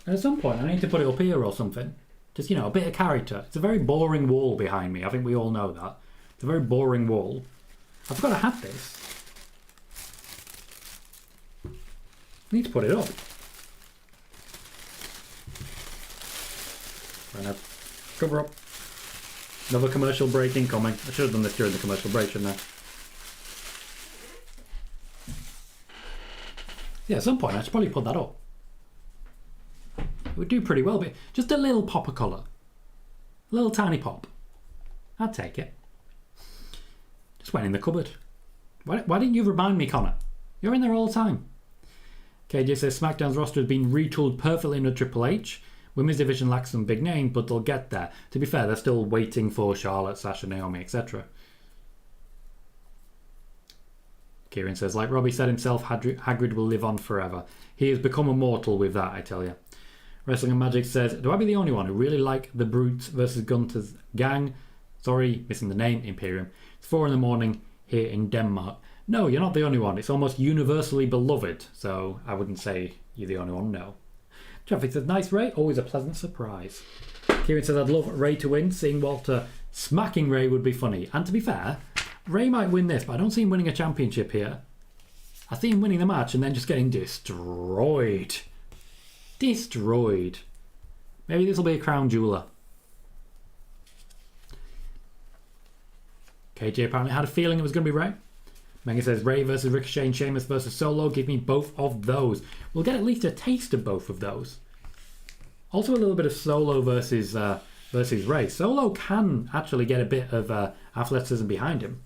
And at some point I need to put it up here or something. Just, you know, a bit of character. It's a very boring wall behind me. I think we all know that. It's a very boring wall. I forgot I had this. I need to put it up. Right now, cover up. Another commercial break incoming. I should have done this during the commercial break, shouldn't I? Yeah, at some point I should probably put that up. It would do pretty well, but just a little pop of colour. A little tiny pop. I'd take it. Just went in the cupboard. Why didn't you remind me, Connor? You're in there all the time. KJ says SmackDown's roster has been retooled perfectly under Triple H. Women's division lacks some big names, but they'll get there. To be fair, they're still waiting for Charlotte, Sasha, Naomi, etc. Kieran says, like Robbie said himself, Hagrid will live on forever. He has become immortal with that, I tell you. Wrestling and Magic says, do I be the only one who really like the Brutes versus Gunther's gang? Sorry, missing the name, Imperium. It's 4 a.m. here in Denmark. No, you're not the only one. It's almost universally beloved, so I wouldn't say you're the only one, no. Traffic says, nice Ray, always a pleasant surprise. Kieran says, I'd love Ray to win. Seeing Walter smacking Ray would be funny. And to be fair, Ray might win this, but I don't see him winning a championship here. I see him winning the match and then just getting destroyed. Destroyed. Maybe this will be a crown jeweler. KJ apparently had a feeling it was going to be Ray. Megan says, Ray versus Ricochet and Sheamus versus Solo. Give me both of those. We'll get at least a taste of both of those. Also a little bit of Solo versus Ray. Solo can actually get a bit of athleticism behind him.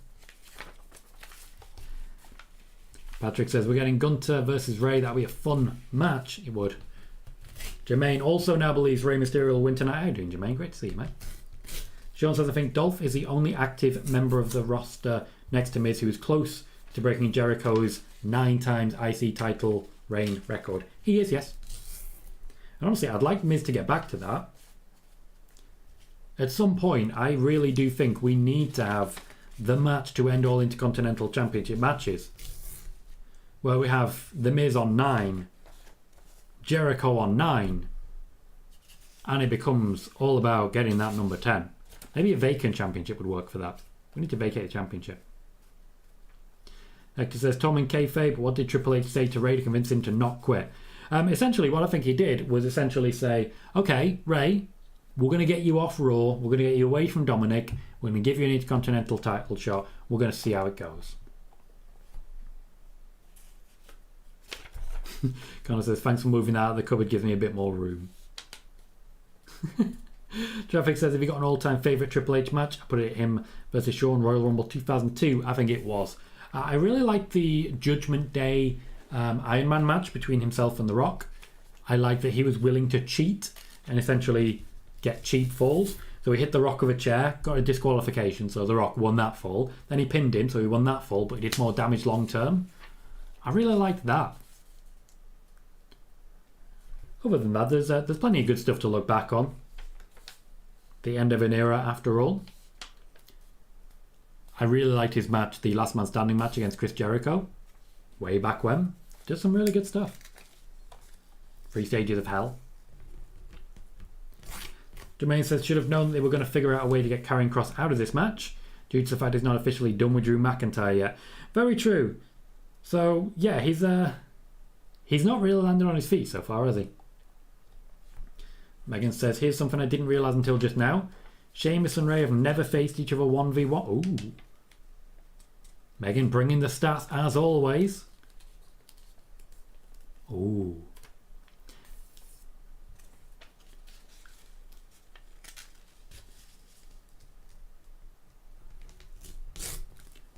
Patrick says, we're getting Gunther versus Ray. That'll be a fun match. It would. Jermaine also now believes Rey Mysterio will win tonight. How are you doing, Jermaine? Great to see you, mate. Sean says, I think Dolph is the only active member of the roster next to Miz who is close to breaking Jericho's 9 times IC title reign record. He is, yes. And honestly, I'd like Miz to get back to that. At some point, I really do think we need to have the match to end all Intercontinental Championship matches. Where we have The Miz on 9, Jericho on 9, and it becomes all about getting that number 10. Maybe a vacant championship would work for that. We need to vacate the championship. Hector says, Tom and kayfabe, what did Triple H say to Ray to convince him to not quit? Essentially, what I think he did was essentially say, okay, Ray, we're going to get you off Raw. We're going to get you away from Dominic. We're going to give you an Intercontinental title shot. We're going to see how it goes. Connor says, thanks for moving that out of the cupboard. Gives me a bit more room. Traffic says, have you got an all-time favourite Triple H match? I put it at him versus Shawn, Royal Rumble 2002. I think it was. I really liked the Judgment Day Iron Man match between himself and The Rock. I liked that he was willing to cheat and essentially get cheap falls. So he hit The Rock with a chair, got a disqualification, so The Rock won that fall. Then he pinned him, so he won that fall, but he did more damage long term. I really liked that. Other than that, there's plenty of good stuff to look back on. The end of an era, after all. I really liked his match, the Last Man Standing match against Chris Jericho. Way back when. Just some really good stuff. 3 Stages of Hell. Jermaine says, should have known they were going to figure out a way to get Karrion Kross out of this match. Due to the fact he's not officially done with Drew McIntyre yet. Very true. So, yeah, he's not really landed on his feet so far, has he? Megan says, here's something I didn't realise until just now. Sheamus and Ray have never faced each other 1v1. Ooh. Megan bringing the stats as always. Ooh.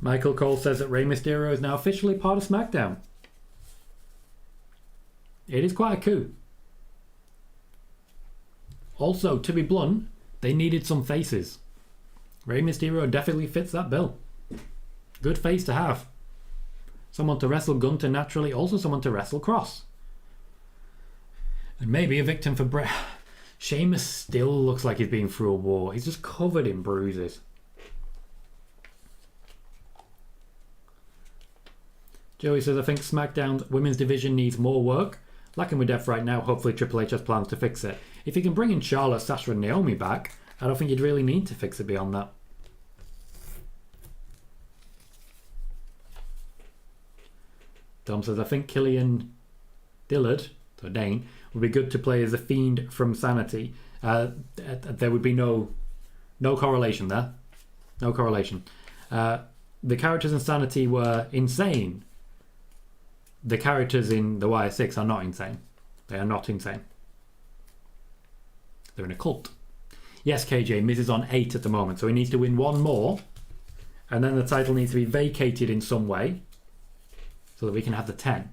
Michael Cole says that Rey Mysterio is now officially part of SmackDown. It is quite a coup. Also, to be blunt, they needed some faces. Rey Mysterio definitely fits that bill. Good face to have. someone to wrestle Gunter naturally, also someone to wrestle Cross. And maybe a victim for Bray. Sheamus still looks like he's been through a war. He's just covered in bruises. Joey says, I think SmackDown's women's division needs more work. Lacking with depth right now, hopefully Triple H has plans to fix it. If you can bring in Charlotte, Sasha and Naomi back, I don't think you'd really need to fix it beyond that. Tom says, I think Killian Dillard, so Dane, would be good to play as a Fiend from Sanity. There would be no correlation there. No correlation. The characters in Sanity were insane. The characters in the YS6 are not insane. They are not insane. They're in a cult. Yes, KJ, Miz is on 8 at the moment, so he needs to win one more. And then the title needs to be vacated in some way so that we can have the 10.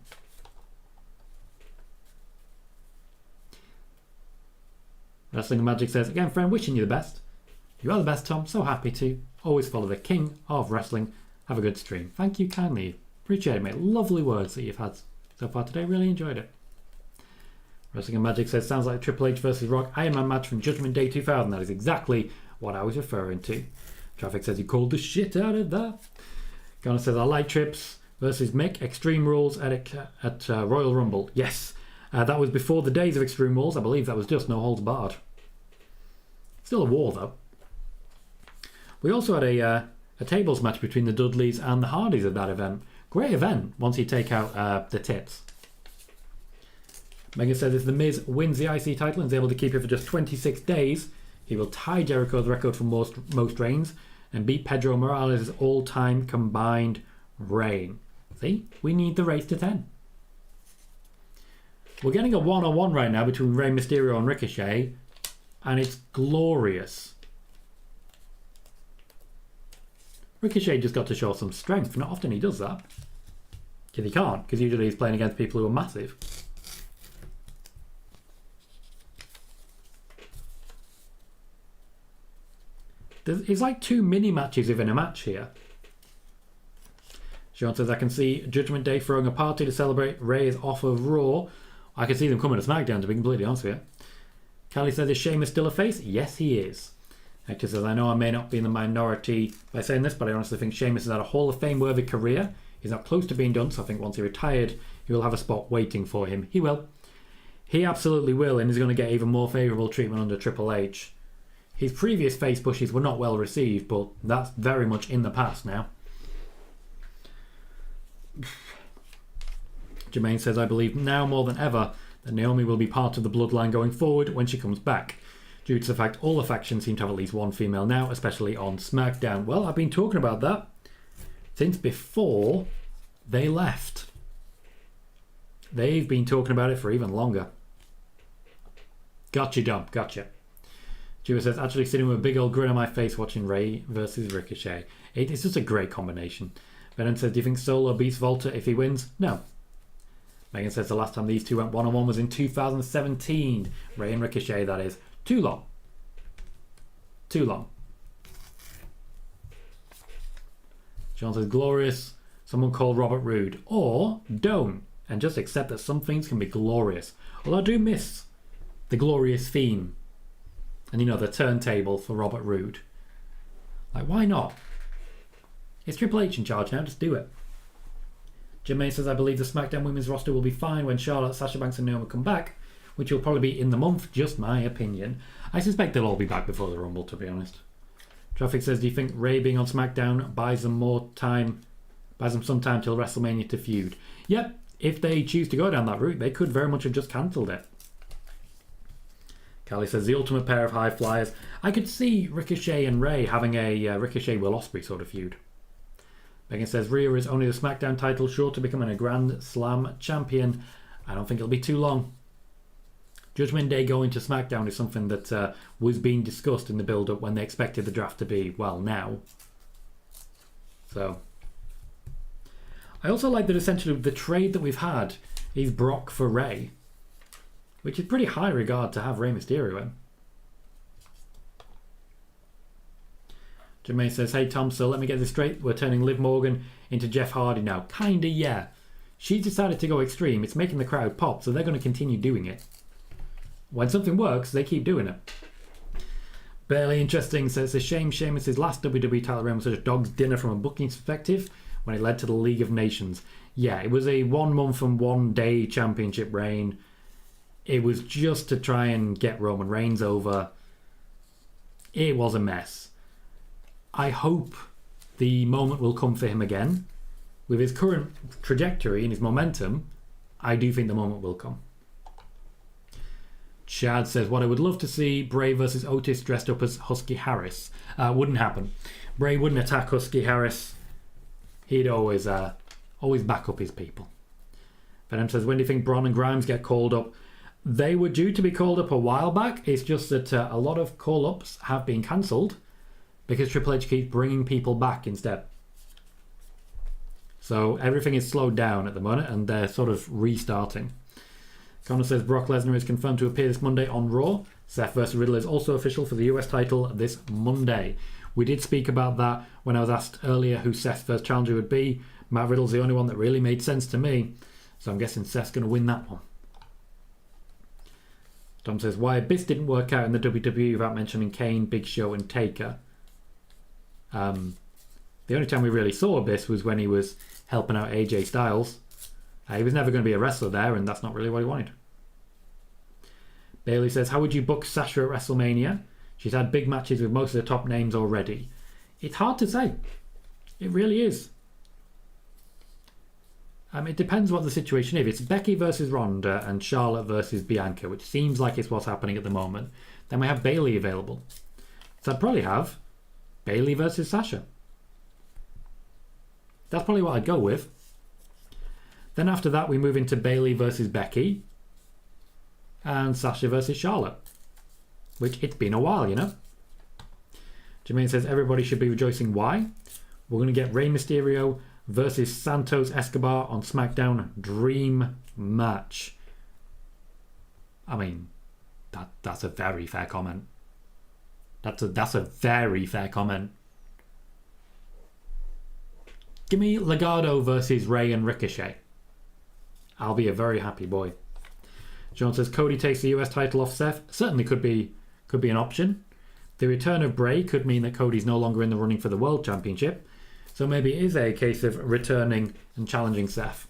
Wrestling Magic says, again, friend, wishing you the best. You are the best, Tom. So happy to. Always follow the king of wrestling. Have a good stream. Thank you kindly. Appreciate it, mate. Lovely words that you've had so far today. Really enjoyed it. Wrestling Magic says, sounds like Triple H versus Rock Iron Man match from Judgment Day 2000. That is exactly what I was referring to. Traffic says, you called the shit out of that. Gunnar says, I like Trips versus Mick. Extreme Rules at Royal Rumble. Yes. That was before the days of Extreme Rules. I believe that was just no holds barred. Still a war, though. We also had a tables match between the Dudleys and the Hardys at that event. Great event once you take out the tits. Megan says if The Miz wins the IC title and is able to keep it for just 26 days, he will tie Jericho's record for most reigns and beat Pedro Morales' all-time combined reign. See? We need the race to 10. We're getting a one-on-one right now between Rey Mysterio and Ricochet, and it's glorious. Ricochet just got to show some strength. Not often he does that. Because he can't, because usually he's playing against people who are massive. It's like 2 mini matches within a match here. Sean says, I can see Judgment Day throwing a party to celebrate Rey's off of Raw. I can see them coming to SmackDown, to be completely honest with you. Callie says, is Sheamus still a face? Yes, he is. Hector says, I know I may not be in the minority by saying this, but I honestly think Sheamus has had a Hall of Fame worthy career. He's not close to being done, so I think once he retired, he will have a spot waiting for him. He will. He absolutely will, and he's going to get even more favourable treatment under Triple H. His previous face pushes were not well received, but that's very much in the past now. Jermaine says, I believe now more than ever that Naomi will be part of the bloodline going forward when she comes back, due to the fact all the factions seem to have at least one female now, especially on SmackDown. Well, I've been talking about that since before they left. They've been talking about it for even longer. Gotcha, Dom. Gotcha. Jimmy says, actually sitting with a big old grin on my face watching Rey versus Ricochet. It's just a great combination. Venom says, do you think Solo beats Volta if he wins? No. Megan says the last time these two went one-on-one was in 2017. Rey and Ricochet, that is. Too long. Too long. John says, glorious. Someone call Robert Roode. Or don't. And just accept that some things can be glorious. Although I do miss the glorious theme. And you know, the turntable for Robert Roode. Like, why not? It's Triple H in charge now, just do it. Jermaine says, I believe the SmackDown women's roster will be fine when Charlotte, Sasha Banks and Naomi come back, which will probably be in the month, just my opinion. I suspect they'll all be back before the Rumble, to be honest. Traffic says, do you think Rey being on SmackDown buys them some time till WrestleMania to feud? Yep, if they choose to go down that route, they could very much have just cancelled it. Callie says, the ultimate pair of high flyers. I could see Ricochet and Rey having a Ricochet-Will Ospreay sort of feud. Megan says, Rhea is only the SmackDown title, sure to becoming a Grand Slam champion. I don't think it'll be too long. Judgment Day going to SmackDown is something that was being discussed in the build-up when they expected the draft to be, well, now. So, I also like that essentially the trade that we've had is Brock for Rey, which is pretty high regard to have Rey Mysterio in. Jermaine says, hey Tom, so let me get this straight. We're turning Liv Morgan into Jeff Hardy now. Kinda, yeah. She's decided to go extreme. It's making the crowd pop, so they're going to continue doing it. When something works, they keep doing it. Barely Interesting says, it's a shame Sheamus' last WWE title reign was such a dog's dinner from a booking perspective when it led to the League of Nations. Yeah, it was a 1 month and 1 day championship reign. It was just to try and get Roman Reigns over. It was a mess. I hope the moment will come for him again. With his current trajectory and his momentum, I do think the moment will come. Chad says, what I would love to see Bray versus Otis dressed up as Husky Harris. Wouldn't happen. Bray wouldn't attack Husky Harris. He'd always back up his people. Venom says, when do you think Braun and Grimes get called up? They were due to be called up a while back. It's just that a lot of call-ups have been cancelled because Triple H keeps bringing people back instead. So everything is slowed down at the moment and they're sort of restarting. Connor says Brock Lesnar is confirmed to appear this Monday on Raw. Seth vs Riddle is also official for the US title this Monday. We did speak about that when I was asked earlier who Seth's first challenger would be. Matt Riddle's the only one that really made sense to me. So I'm guessing Seth's going to win that one. Tom says, why Abyss didn't work out in the WWE without mentioning Kane, Big Show and Taker. The only time we really saw Abyss was when he was helping out AJ Styles. He was never going to be a wrestler there, and that's not really what he wanted. Bailey says, how would you book Sasha at WrestleMania? She's had big matches with most of the top names already. It's hard to say. It really is. It depends what the situation is. If it's Becky versus Ronda and Charlotte versus Bianca, which seems like it's what's happening at the moment, then we have Bailey available. So I'd probably have Bailey versus Sasha. That's probably what I'd go with. Then after that, we move into Bailey versus Becky and Sasha versus Charlotte, which it's been a while, you know. Jermaine says everybody should be rejoicing. Why? We're going to get Rey Mysterio versus Santos Escobar on SmackDown. Dream match. I mean, that's a very fair comment. That's a very fair comment. Give me Legado versus Rey and Ricochet. I'll be a very happy boy. John says Cody takes the US title off Seth. Certainly could be an option. The return of Bray could mean that Cody's no longer in the running for the World Championship. So maybe it is a case of returning and challenging Seth.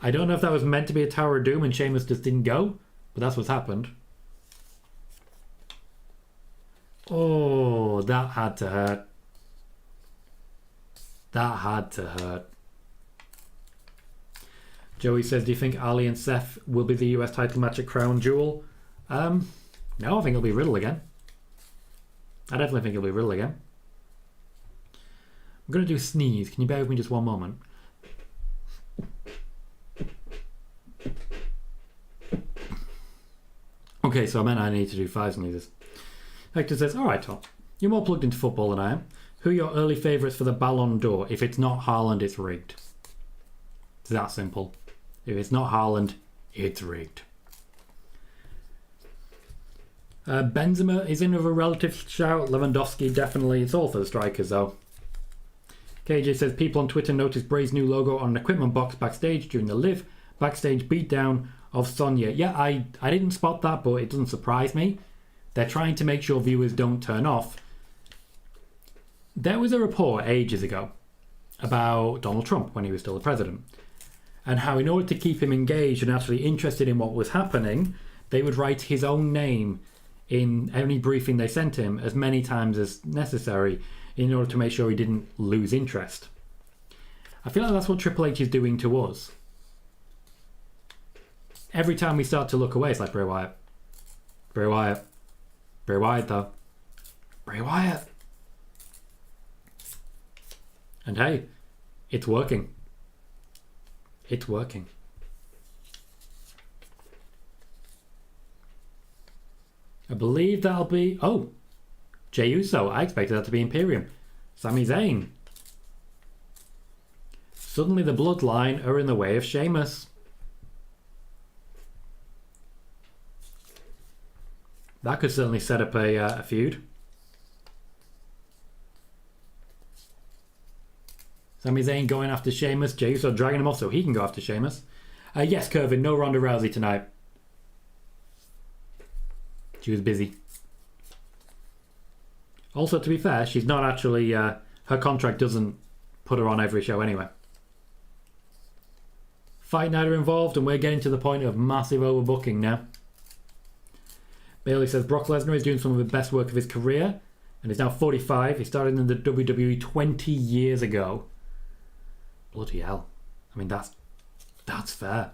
I don't know if that was meant to be a Tower of Doom and Sheamus just didn't go, but that's what's happened. Oh, that had to hurt. That had to hurt. Joey says, do you think Ali and Seth will be the US title match at Crown Jewel? No, I think it'll be Riddle again. I definitely think it'll be Riddle again. I'm going to do a sneeze. Can you bear with me just one moment? Okay, so I meant I need to do 5 sneezes. Hector says, alright Tom, you're more plugged into football than I am. Who are your early favourites for the Ballon d'Or? If it's not Haaland, it's rigged. It's that simple. If it's not Haaland, it's rigged. Benzema is in with a relative shout. Lewandowski, definitely. It's all for the strikers, though. KJ says, people on Twitter noticed Bray's new logo on an equipment box backstage during the Liv backstage beatdown of Sonya. Yeah, I didn't spot that, but it doesn't surprise me. They're trying to make sure viewers don't turn off. There was a report ages ago about Donald Trump when he was still the president, and how in order to keep him engaged and actually interested in what was happening, they would write his own name in any briefing they sent him as many times as necessary in order to make sure he didn't lose interest. I feel like that's what Triple H is doing to us. Every time we start to look away, it's like Bray Wyatt. Bray Wyatt. Bray Wyatt, though. Bray Wyatt. And hey, it's working. It's working. I believe that'll be... Oh, Jey Uso. I expected that to be Imperium. Sami Zayn. Suddenly the bloodline are in the way of Sheamus. That could certainly set up a feud. Sami Zayn going after Sheamus. Jey Uso dragging him off so he can go after Sheamus. Yes, Kervin, no Ronda Rousey tonight. She was busy. Also, to be fair, she's not actually... her contract doesn't put her on every show anyway. Fight Night are involved, and we're getting to the point of massive overbooking now. Bailey says Brock Lesnar is doing some of the best work of his career, and he's now 45. He started in the WWE 20 years ago. Bloody hell. I mean, that's fair.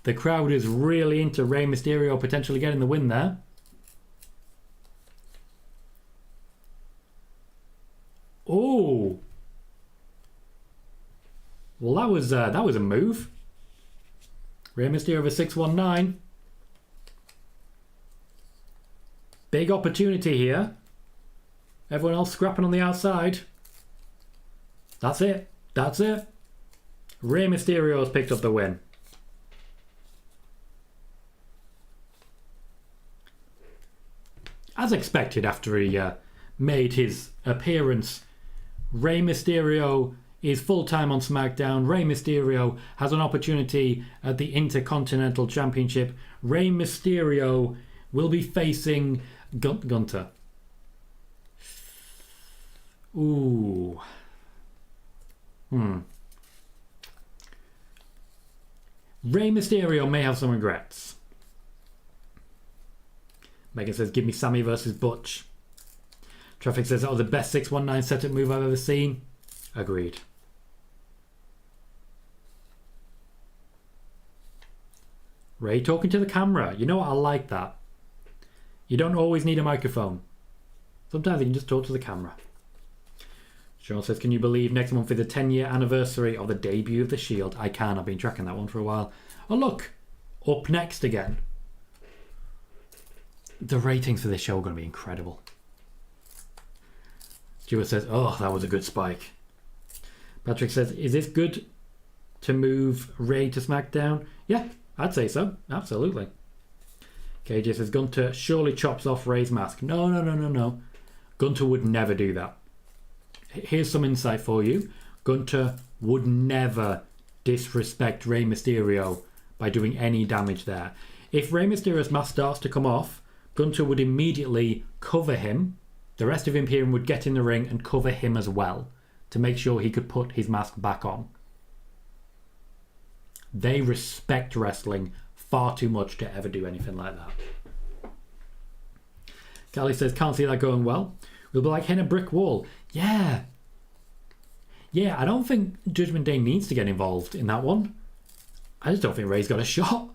The crowd is really into Rey Mysterio potentially getting the win there. Oh. Well, that was a move. Rey Mysterio over 619. Big opportunity here. Everyone else scrapping on the outside. That's it. That's it. Rey Mysterio has picked up the win. As expected after he made his appearance, Rey Mysterio is full-time on SmackDown. Rey Mysterio has an opportunity at the Intercontinental Championship. Rey Mysterio will be facing Gunter. Ooh. Rey Mysterio may have some regrets. Megan says, give me Sami versus Butch. Traffic says, that was the best 619 setup move I've ever seen. Agreed. Rey talking to the camera. You know what? I like that. You don't always need a microphone. Sometimes you can just talk to the camera. Sean says, can you believe next month is the 10-year anniversary of the debut of The Shield? I can. I've been tracking that one for a while. Oh, look. Up next again. The ratings for this show are going to be incredible. Stuart says, oh, that was a good spike. Patrick says, is this good to move Rey to SmackDown? Yeah, I'd say so. Absolutely. KJ says, Gunter surely chops off Rey's mask. No. Gunter would never do that. Here's some insight for you. Gunter would never disrespect Rey Mysterio by doing any damage there. If Rey Mysterio's mask starts to come off, Gunter would immediately cover him. The rest of Imperium would get in the ring and cover him as well to make sure he could put his mask back on. They respect wrestling far too much to ever do anything like that. Callie says, can't see that going well. We'll be like hitting a brick wall. Yeah, I don't think Judgment Day needs to get involved in that one. I just don't think Rey's got a shot.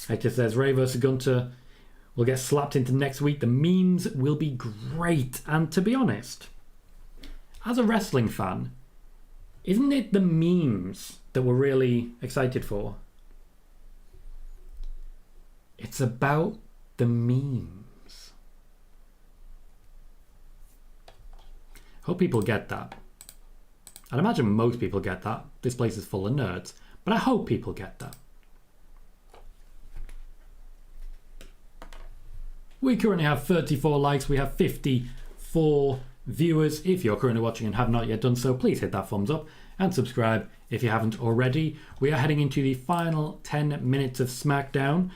Hector says, Rey versus Gunter will get slapped into next week. The memes will be great. And to be honest, as a wrestling fan, isn't it the memes that we're really excited for? It's about the memes. Hope people get that. I'd imagine most people get that. This place is full of nerds. But I hope people get that. We currently have 34 likes. We have 54 viewers. If you're currently watching and have not yet done so, please hit that thumbs up and subscribe if you haven't already. We are heading into the final 10 minutes of SmackDown,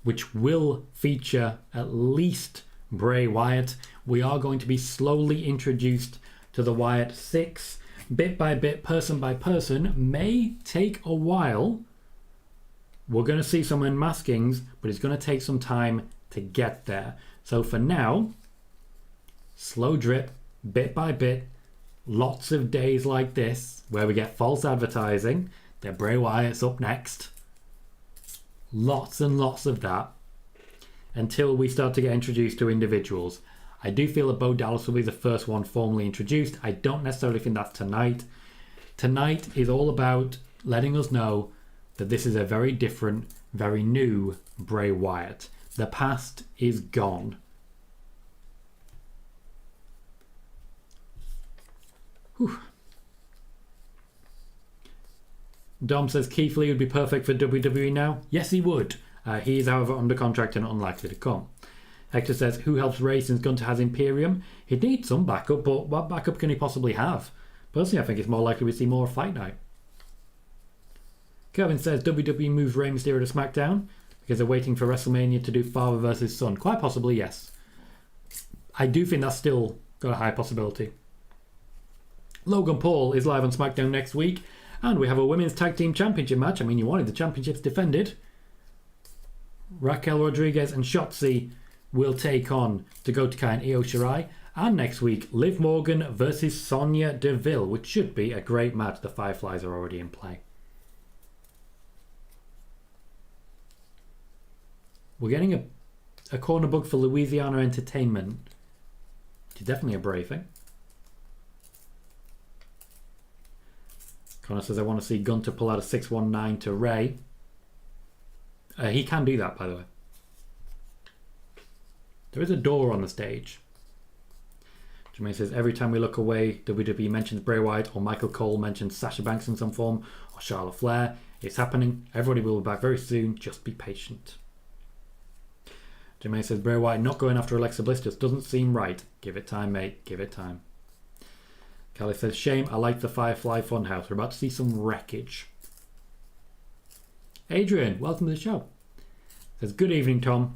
which will feature at least Bray Wyatt. We are going to be slowly introduced to the Wyatt Six, bit by bit, person by person. May take a while. We're going to see some unmaskings, but it's going to take some time to get there. So for now, slow drip, bit by bit, lots of days like this where we get false advertising that Bray Wyatt's up next. Lots and lots of that until we start to get introduced to individuals. I do feel that Bo Dallas will be the first one formally introduced. I don't necessarily think that's tonight. Tonight is all about letting us know that this is a very different, very new Bray Wyatt. The past is gone. Whew. Dom says Keith Lee would be perfect for WWE now. Yes, he would. He is, however, under contract and unlikely to come. Hector says, who helps Ray since Gunter has Imperium? He'd need some backup, but what backup can he possibly have? Personally, I think it's more likely we see more of Fight Night. Kevin says, WWE moves Rey Mysterio to SmackDown because they're waiting for WrestleMania to do father versus son. Quite possibly, yes. I do think that's still got a high possibility. Logan Paul is live on SmackDown next week, and we have a Women's Tag Team Championship match. I mean, you wanted the championships defended. Raquel Rodriguez and Shotzi will take on Dakota Kai and Io Shirai. And next week, Liv Morgan versus Sonya Deville, which should be a great match. The Fireflies are already in play. We're getting a corner book for Louisiana Entertainment. Which is definitely a brave thing. Connor says, I want to see Gunter pull out a 619 to Ray. He can do that, by the way. There is a door on the stage. Jermaine says, every time we look away, WWE mentions Bray Wyatt or Michael Cole mentions Sasha Banks in some form or Charlotte Flair. It's happening. Everybody will be back very soon. Just be patient. Jermaine says, Bray Wyatt not going after Alexa Bliss just doesn't seem right. Give it time, mate. Give it time. Callie says, shame. I like the Firefly Funhouse. We're about to see some wreckage. Adrian, welcome to the show. Says, good evening, Tom.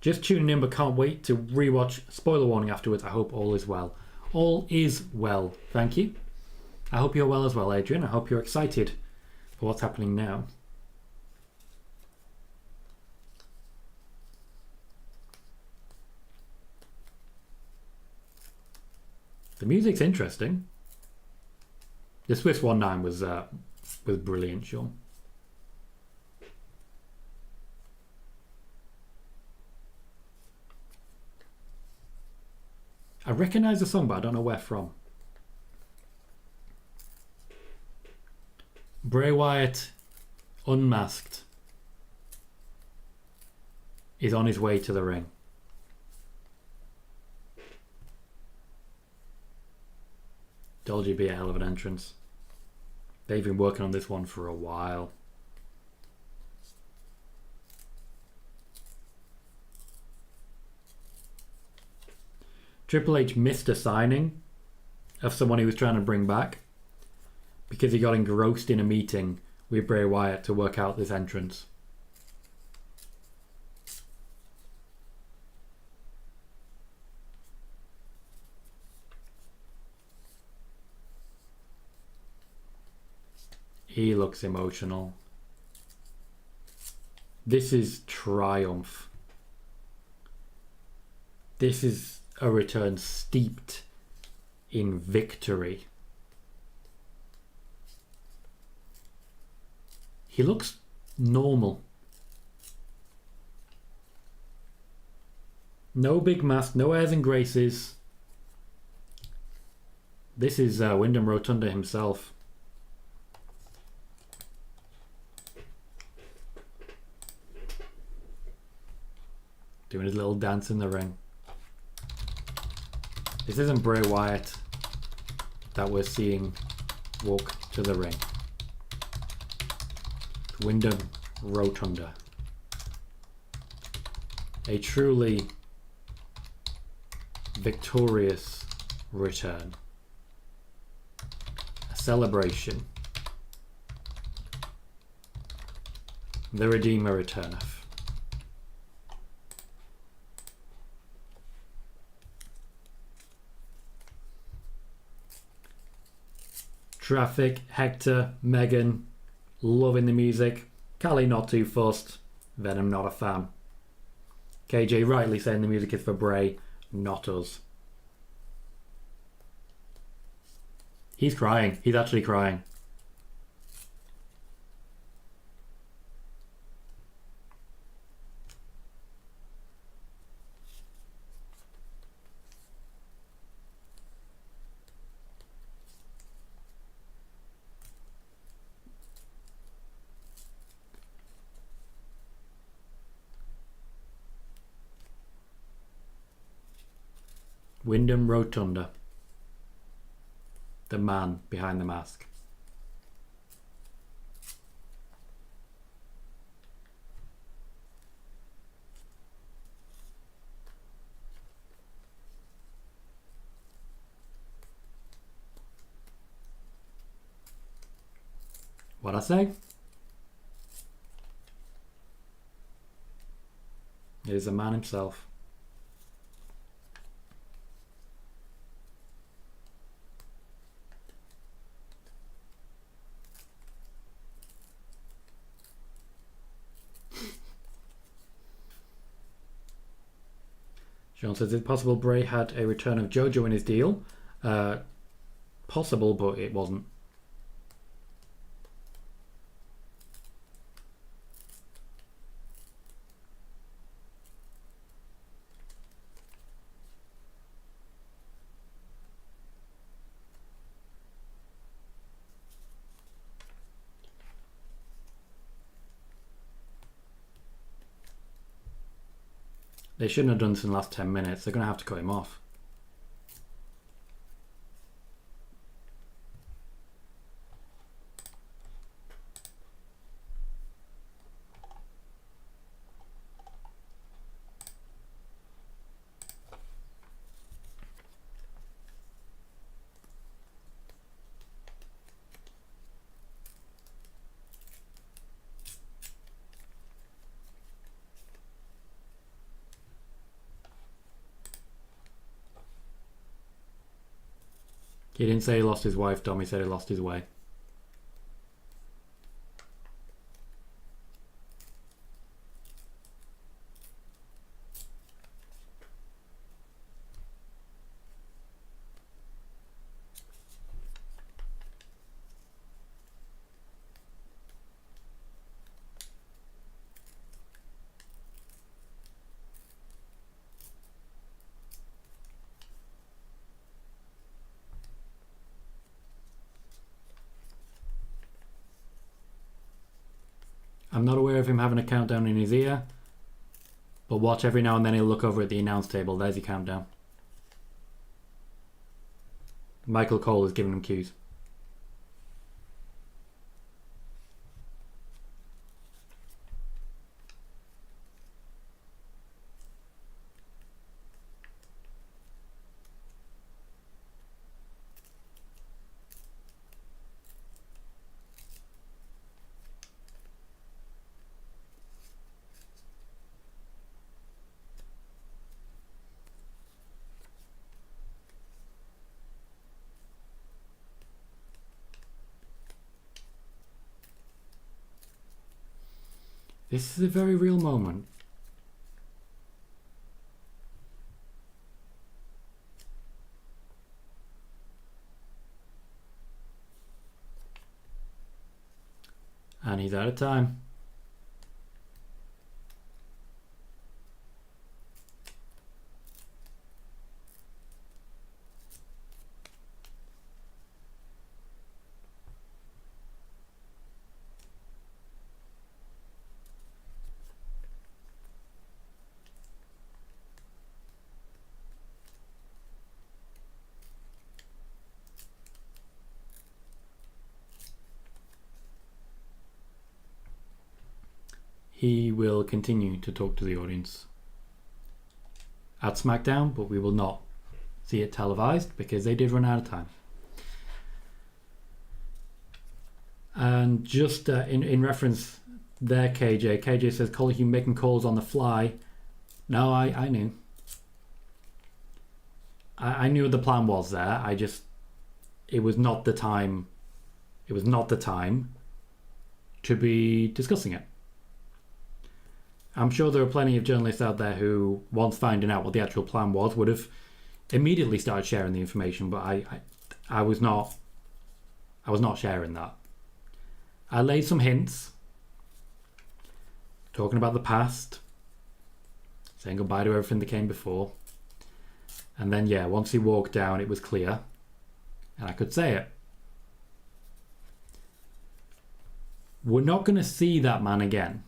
Just tuning in but can't wait to rewatch. Spoiler warning afterwards. I hope all is well. All is well. Thank you. I hope you're well as well, Adrian. I hope you're excited for what's happening now. The music's interesting. The Swiss 1-9 was brilliant, Sean. I recognise the song, but I don't know where from. Bray Wyatt, unmasked, is on his way to the ring. Told you it'd be a hell of an entrance. They've been working on this one for a while. Triple H missed a signing of someone he was trying to bring back because he got engrossed in a meeting with Bray Wyatt to work out this entrance. He looks emotional. This is triumph. This is a return steeped in victory. He looks normal. No big mask, no airs and graces. This is Wyndham Rotunda himself. Doing his little dance in the ring. This isn't Bray Wyatt that we're seeing walk to the ring. Wyndham Rotunda. A truly victorious return. A celebration. The Redeemer returneth. Traffic, Hector, Megan, loving the music. Callie not too fussed. Venom not a fan. KJ rightly saying the music is for Bray, not us. He's crying. He's actually crying. Wyndham Rotunda, the man behind the mask. What I say? It is the man himself. Sean says, is it possible Bray had a return of JoJo in his deal? Possible, but it wasn't. They shouldn't have done this in the last 10 minutes. They're going to have to cut him off. He didn't say he lost his wife, Dom. He said he lost his way. I'm not aware of him having a countdown in his ear, but watch every now and then he'll look over at the announce table. There's your countdown. Michael Cole is giving him cues. This is a very real moment. And he's out of time. He will continue to talk to the audience at SmackDown, but we will not see it televised because they did run out of time. And just in reference there, KJ says, Colohue making calls on the fly. No, I knew. I knew the plan was there. It was not the time. It was not the time to be discussing it. I'm sure there are plenty of journalists out there who, once finding out what the actual plan was, would have immediately started sharing the information, but I was not sharing that. I laid some hints, talking about the past, saying goodbye to everything that came before, and then once he walked down it was clear, and I could say it. We're not going to see that man again.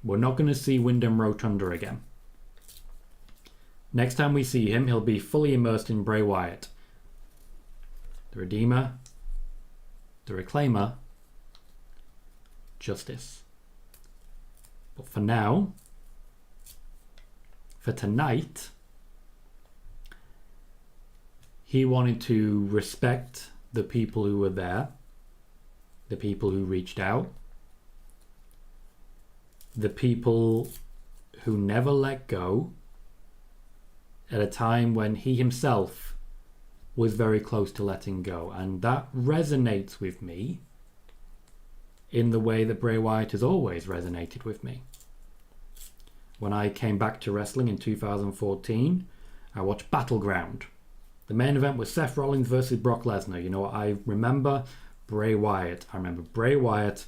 We're not going to see Wyndham Rotunda again. Next time we see him, he'll be fully immersed in Bray Wyatt. The Redeemer, the Reclaimer, Justice. But for now, for tonight, he wanted to respect the people who were there, the people who reached out, the people who never let go at a time when he himself was very close to letting go. And that resonates with me in the way that Bray Wyatt has always resonated with me. When I came back to wrestling in 2014, I watched Battleground. The main event was Seth Rollins versus Brock Lesnar. You know what? I remember Bray Wyatt. I remember Bray Wyatt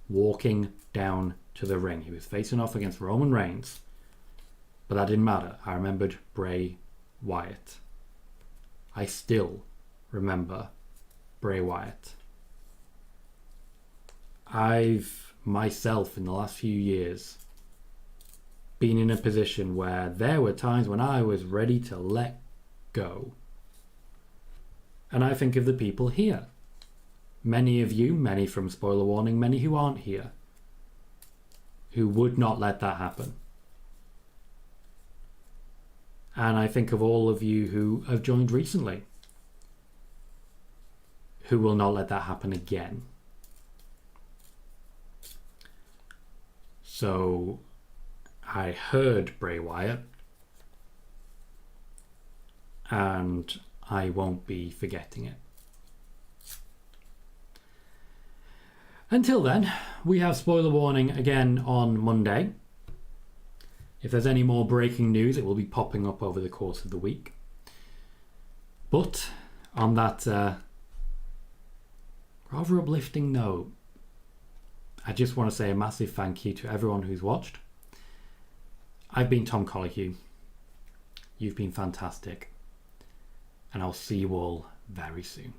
walking down to the ring. He was facing off against Roman Reigns. But that didn't matter. I remembered Bray Wyatt. I still remember Bray Wyatt. I've myself in the last few years been in a position where there were times when I was ready to let go. And I think of the people here. Many of you, many from spoiler warning, many who aren't here, who would not let that happen. And I think of all of you who have joined recently, who will not let that happen again. So I heard Bray Wyatt, and I won't be forgetting it. Until then, we have spoiler warning again on Monday. If there's any more breaking news, it will be popping up over the course of the week. But on that rather uplifting note, I just want to say a massive thank you to everyone who's watched. I've been Tom Colohue. You've been fantastic. And I'll see you all very soon.